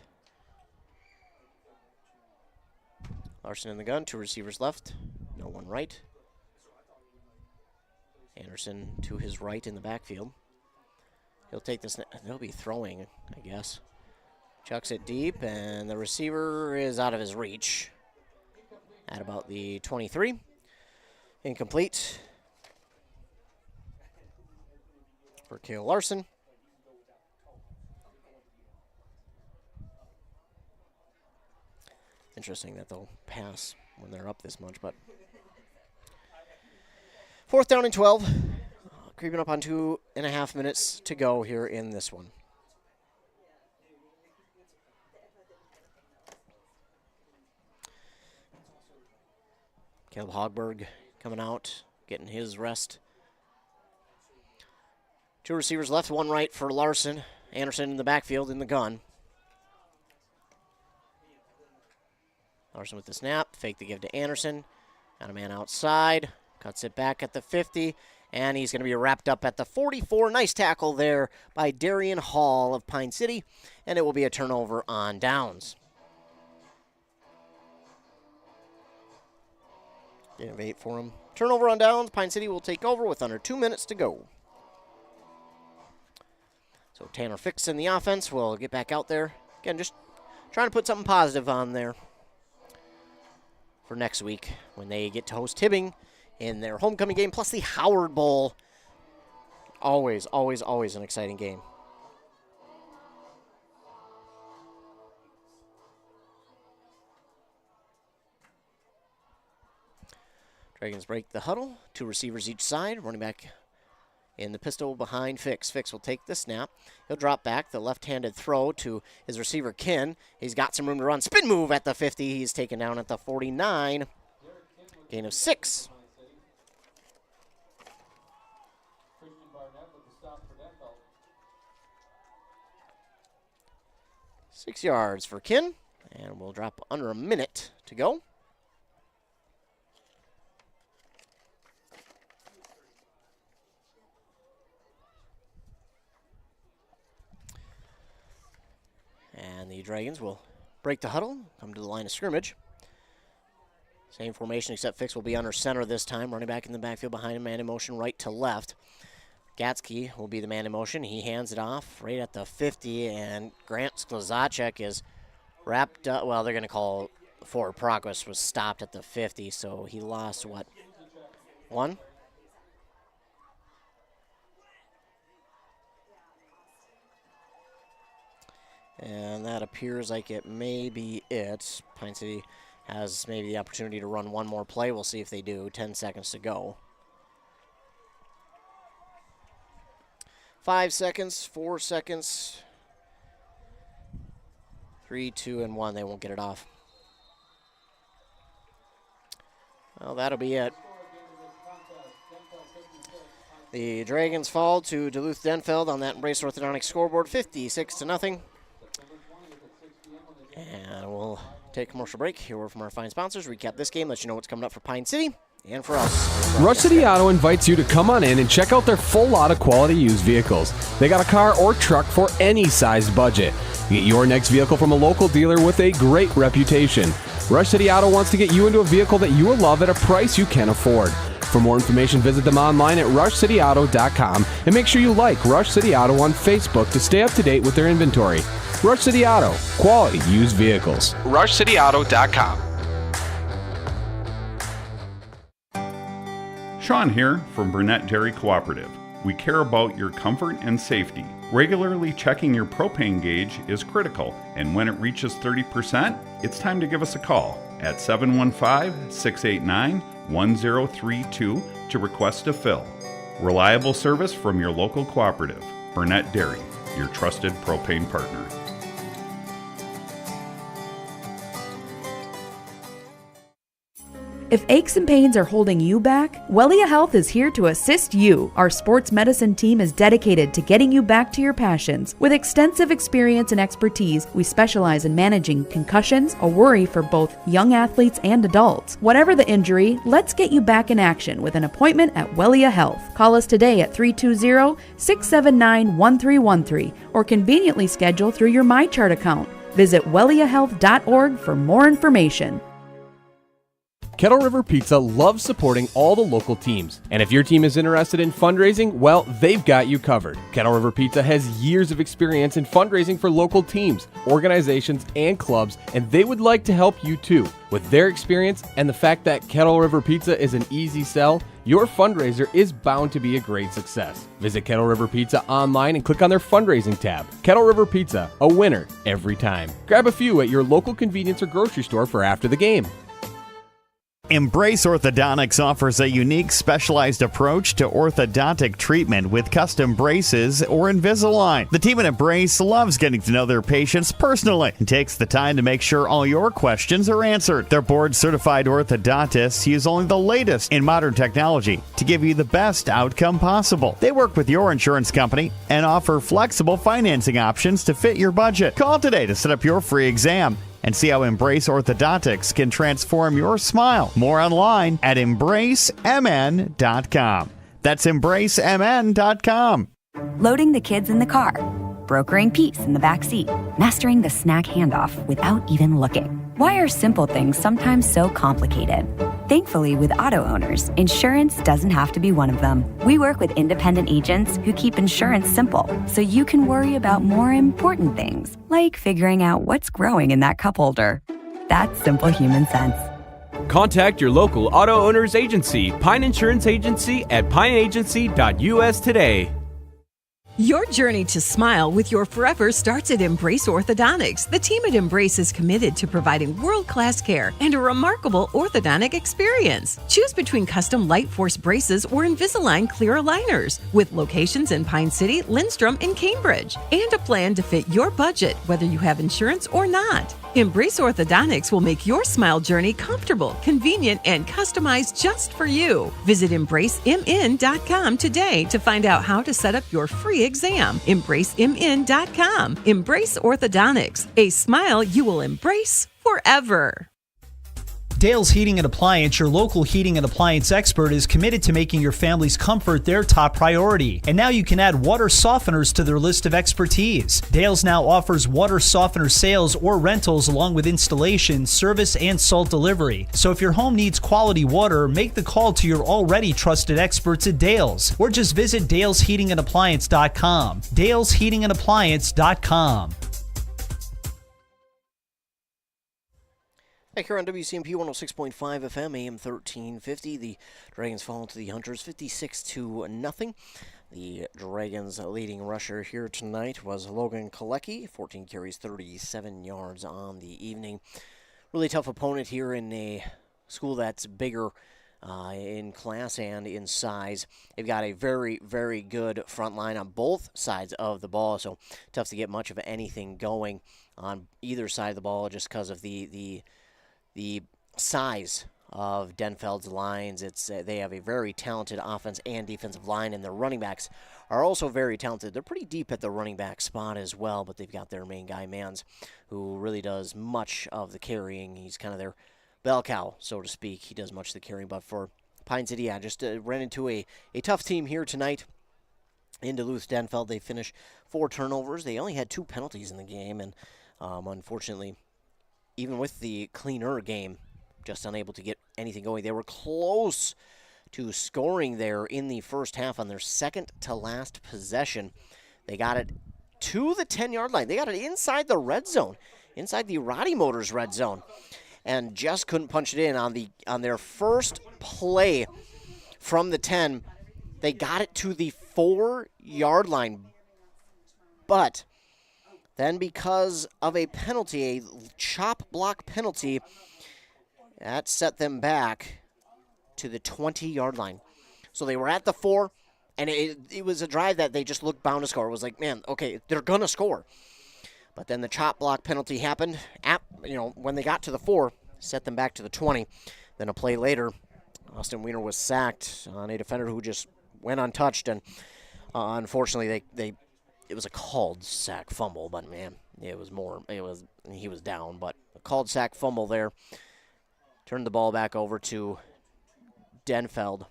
Larson in the gun, 2 receivers left, no 1 right. Anderson to his right in the backfield. He'll take this, they'll be throwing, I guess. Chucks it deep, and the receiver is out of his reach at about the 23. Incomplete for Cale Larson. Interesting that they'll pass when they're up this much, but fourth down and 12. Creeping up on 2.5 minutes to go here in this one. Caleb Hogberg coming out, getting his rest. 2 receivers left, 1 right for Larson. Anderson in the backfield in the gun. Larson with the snap, fake the give to Anderson. Got a man outside, cuts it back at the 50, and he's going to be wrapped up at the 44. Nice tackle there by Darian Hall of Pine City, and it will be a turnover on downs. Gain of 8 for him. Turnover on downs. Pine City will take over with under 2 minutes to go. So Tanner Fix in the offense will get back out there. Again, just trying to put something positive on there for next week when they get to host Hibbing in their homecoming game, plus the Howard Bowl. Always, always, always an exciting game. Dragons break the huddle. 2 receivers each side. Running back in the pistol behind Fix. Fix will take the snap. He'll drop back. The left-handed throw to his receiver, Kin. He's got some room to run. Spin move at the 50. He's taken down at the 49. Gain of 6. Six yards for Kin. And we'll drop under a minute to go. And the Dragons will break the huddle, come to the line of scrimmage. Same formation, except Fix will be under center this time. Running back in the backfield behind him, man in motion right to left. Gatsky will be the man in motion. He hands it off right at the 50, and Grant Sklizacek is wrapped up. Well, they're going to call forward progress was stopped at the 50, so he lost, what, 1? And that appears like it may be it. Pine City has maybe the opportunity to run one more play. We'll see if they do. 10 seconds to go. 5 seconds, 4 seconds. 3, 2, and 1. They won't get it off. Well, that'll be it. The Dragons fall to Duluth Denfeld on that Embrace Orthodontics scoreboard, 56-0. And we'll take a commercial break. Hear word from our fine sponsors. Recap this game, let you know what's coming up for Pine City and for us. Rush City Auto invites you to come on in and check out their full lot of quality used vehicles. They got a car or truck for any size budget. Get your next vehicle from a local dealer with a great reputation. Rush City Auto wants to get you into a vehicle that you will love at a price you can afford. For more information, visit them online at rushcityauto.com and make sure you like Rush City Auto on Facebook to stay up to date with their inventory. Rush City Auto, quality used vehicles. rushcityauto.com. Sean here from Burnett Dairy Cooperative. We care about your comfort and safety. Regularly checking your propane gauge is critical, and when it reaches 30%, it's time to give us a call at 715-689-1032 to request a fill. Reliable service from your local cooperative. Burnett Dairy, your trusted propane partner. If aches and pains are holding you back, Wellia Health is here to assist you. Our sports medicine team is dedicated to getting you back to your passions. With extensive experience and expertise, we specialize in managing concussions, a worry for both young athletes and adults. Whatever the injury, let's get you back in action with an appointment at Wellia Health. Call us today at 320-679-1313 or conveniently schedule through your MyChart account. Visit welliahealth.org for more information. Kettle River Pizza loves supporting all the local teams. And if your team is interested in fundraising, well, they've got you covered. Kettle River Pizza has years of experience in fundraising for local teams, organizations, and clubs, and they would like to help you too. With their experience and the fact that Kettle River Pizza is an easy sell, your fundraiser is bound to be a great success. Visit Kettle River Pizza online and click on their fundraising tab. Kettle River Pizza, a winner every time. Grab a few at your local convenience or grocery store for after the game. Embrace Orthodontics offers a unique specialized approach to orthodontic treatment with custom braces or Invisalign. The team at Embrace loves getting to know their patients personally and takes the time to make sure all your questions are answered. Their board-certified orthodontists use only the latest in modern technology to give you the best outcome possible. They work with your insurance company and offer flexible financing options to fit your budget. Call today to set up your free exam and see how Embrace Orthodontics can transform your smile. More online at embracemn.com. That's embracemn.com. Loading the kids in the car, brokering peace in the back seat, mastering the snack handoff without even looking. Why are simple things sometimes so complicated? Thankfully, with auto owners, insurance doesn't have to be one of them. We work with independent agents who keep insurance simple, so you can worry about more important things, like figuring out what's growing in that cup holder. That's simple human sense. Contact your local auto owners agency, Pine Insurance Agency at pineagency.us today. Your journey to smile with your forever starts at Embrace Orthodontics. The team at Embrace is committed to providing world-class care and a remarkable orthodontic experience. Choose between custom Light Force braces or Invisalign clear aligners with locations in Pine City, Lindstrom, and Cambridge, and a plan to fit your budget, whether you have insurance or not. Embrace Orthodontics will make your smile journey comfortable, convenient, and customized just for you. Visit EmbraceMN.com today to find out how to set up your free exam. EmbraceMN.com. Embrace Orthodontics. A smile you will embrace forever. Dale's Heating and Appliance, your local heating and appliance expert, is committed to making your family's comfort their top priority. And now you can add water softeners to their list of expertise. Dale's now offers water softener sales or rentals along with installation, service, and salt delivery. So if your home needs quality water, make the call to your already trusted experts at Dale's, or just visit dalesheatingandappliance.com. dalesheatingandappliance.com. Back here on WCMP 106.5 FM, AM 1350. The Dragons fall to the Hunters 56-0. The Dragons' leading rusher here tonight was Logan Kalecki, 14 carries, 37 yards on the evening. Really tough opponent here in a school that's bigger in class and in size. They've got a very, very good front line on both sides of the ball, so tough to get much of anything going on either side of the ball just because of the size of Denfeld's lines. They have a very talented offense and defensive line, and their running backs are also very talented. They're pretty deep at the running back spot as well, but they've got their main guy, Mans, who really does much of the carrying. He's kind of their bell cow, so to speak. He does much of the carrying, but for Pine City, I just ran into a tough team here tonight in Duluth. Denfeld, they finished 4 turnovers. They only had 2 penalties in the game, and unfortunately, even with the cleaner game, just unable to get anything going. They were close to scoring there in the first half on their second to last possession. They got it to the 10-yard line. They got it inside the red zone, inside the Roddy Motors red zone, and just couldn't punch it in on their first play from the 10. They got it to the 4-yard line, but then because of a penalty, a chop block penalty, that set them back to the 20-yard line. So they were at the 4, and it was a drive that they just looked bound to score. It was like, man, okay, they're going to score. But then the chop block penalty happened. When they got to the 4, set them back to the 20. Then a play later, Austin Wiener was sacked on a defender who just went untouched, and unfortunately it was a called sack fumble, but man, he was down, but a called sack fumble there. Turned the ball back over to Denfeld,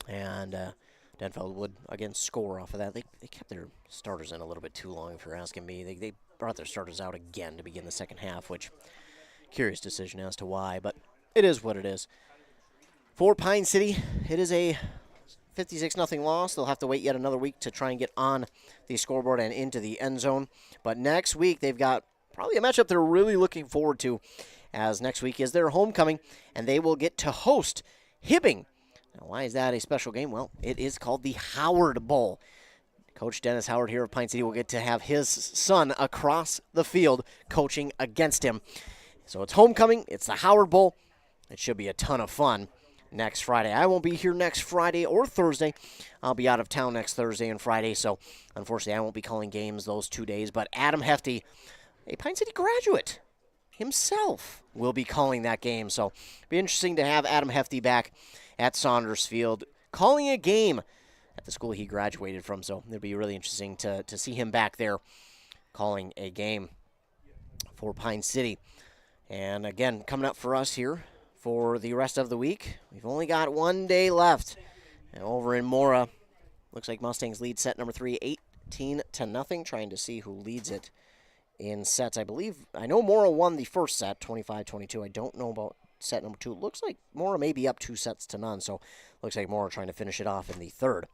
and Denfeld would again score off of that. They kept their starters in a little bit too long, if you're asking me. They brought their starters out again to begin the second half, which, curious decision as to why, but it is what it is. For Pine City, it is a 56-0 loss. They'll have to wait yet another week to try and get on the scoreboard and into the end zone. But next week, they've got probably a matchup they're really looking forward to, as next week is their homecoming, and they will get to host Hibbing. Now, why is that a special game? Well, it is called the Howard Bowl. Coach Dennis Howard here of Pine City will get to have his son across the field coaching against him. So it's homecoming. It's the Howard Bowl. It should be a ton of fun next Friday. I won't be here next Friday or Thursday. I'll be out of town next Thursday and Friday, so unfortunately I won't be calling games those 2 days. But Adam Hefty, a Pine City graduate himself, will be calling that game. So it'll be interesting to have Adam Hefty back at Saunders Field calling a game at the school he graduated from. So it'll be really interesting to see him back there calling a game for Pine City. And again, coming up for us here for the rest of the week, we've only got 1 day left. And over in Mora, looks like Mustangs lead set number 3, 18-0. Trying to see who leads it in sets. I know Mora won the first set, 25-22. I don't know about set number 2. Looks like Mora may be up 2 sets to none, so looks like Mora trying to finish it off in the third.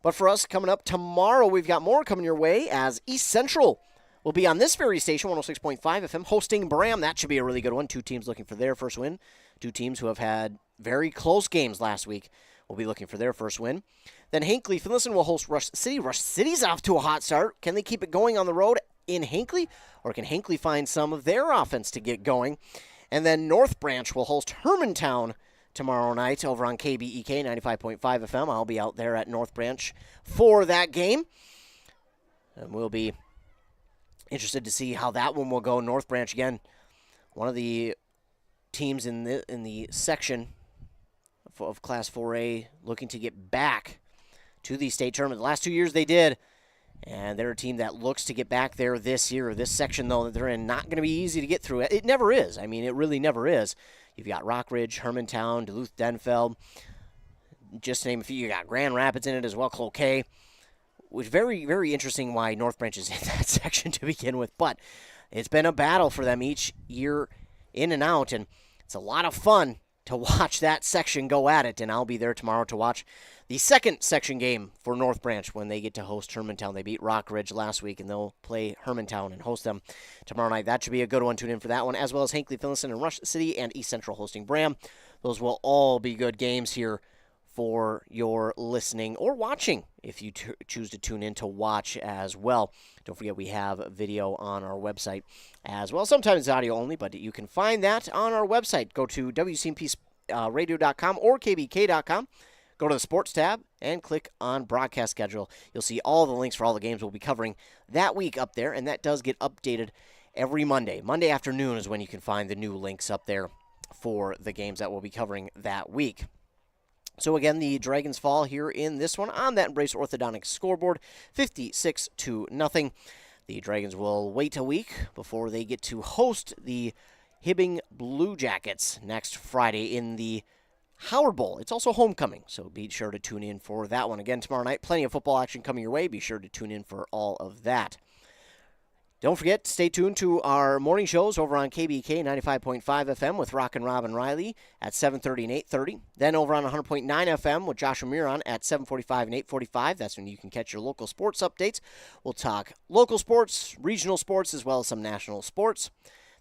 But for us, coming up tomorrow, we've got more coming your way as East Central will be on this very station, 106.5 FM, hosting Bram. That should be a really good one. 2 teams looking for their first win. 2 teams who have had very close games last week will be looking for their first win. Then Hinckley Finlayson will host Rush City. Rush City's off to a hot start. Can they keep it going on the road in Hinckley, or can Hinckley find some of their offense to get going? And then North Branch will host Hermantown tomorrow night over on KBEK 95.5 FM. I'll be out there at North Branch for that game. And we'll be interested to see how that one will go. North Branch, again, one of the teams in the section of Class 4A looking to get back to the state tournament. The last 2 years they did, and they're a team that looks to get back there this year. This section, though, that they're in, not going to be easy to get through. It never is. I mean, it really never is. You've got Rockridge, Hermantown, Duluth, Denfeld, just to name a few. You got Grand Rapids in it as well, Cloquet, which very, very interesting why North Branch is in that section to begin with. But it's been a battle for them each year in and out, and it's a lot of fun to watch that section go at it, and I'll be there tomorrow to watch the second section game for North Branch when they get to host Hermantown. They beat Rockridge last week, and they'll play Hermantown and host them tomorrow night. That should be a good one. Tune in for that one, as well as Hinckley Finlayson and Rush City and East Central hosting Bram. Those will all be good games here for your listening or watching if you choose to tune in to watch as well. Don't forget we have video on our website as well. Sometimes it's audio only, but you can find that on our website. Go to WCMPradio.com or KBK.com. Go to the sports tab and click on broadcast schedule. You'll see all the links for all the games we'll be covering that week up there, and that does get updated every Monday. Monday afternoon is when you can find the new links up there for the games that we'll be covering that week. So again, the Dragons fall here in this one on that Embrace Orthodontics scoreboard, 56-0. The Dragons will wait a week before they get to host the Hibbing Blue Jackets next Friday in the Howard Bowl. It's also homecoming, so be sure to tune in for that one. Again, tomorrow night, plenty of football action coming your way. Be sure to tune in for all of that. Don't forget, stay tuned to our morning shows over on KBK 95.5 FM with Rock and Robin Riley at 7:30 and 8:30. Then over on 100.9 FM with Joshua Miron at 7:45 and 8:45. That's when you can catch your local sports updates. We'll talk local sports, regional sports, as well as some national sports.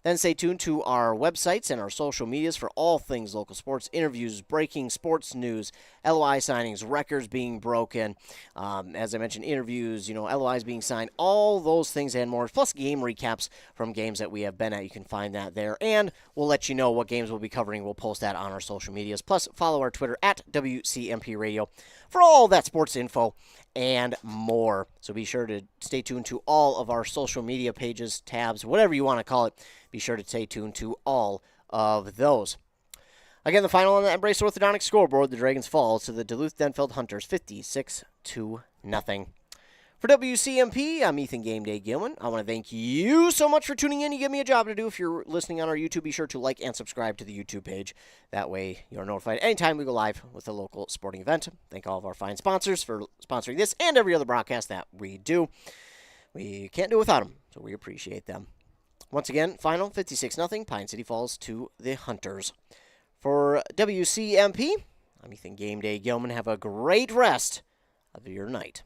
Then stay tuned to our websites and our social medias for all things local sports, interviews, breaking sports news, LOI signings, records being broken, as I mentioned, interviews, LOIs being signed, all those things and more, plus game recaps from games that we have been at. You can find that there, and we'll let you know what games we'll be covering. We'll post that on our social medias. Plus, follow our Twitter at WCMP Radio for all that sports info and more. So be sure to stay tuned to all of our social media pages, tabs, whatever you want to call it. Be sure to stay tuned to all of those. Again, the final on the Embrace Orthodontics scoreboard, the Dragons fall to the Duluth Denfeld Hunters 56-0. For WCMP, I'm Ethan Game Day Gilman. I want to thank you so much for tuning in. You give me a job to do. If you're listening on our YouTube, be sure to like and subscribe to the YouTube page. That way you're notified anytime we go live with a local sporting event. Thank all of our fine sponsors for sponsoring this and every other broadcast that we do. We can't do without them, so we appreciate them. Once again, final 56-0. Pine City falls to the Hunters. For WCMP, I'm Ethan Game Day Gilman. Have a great rest of your night.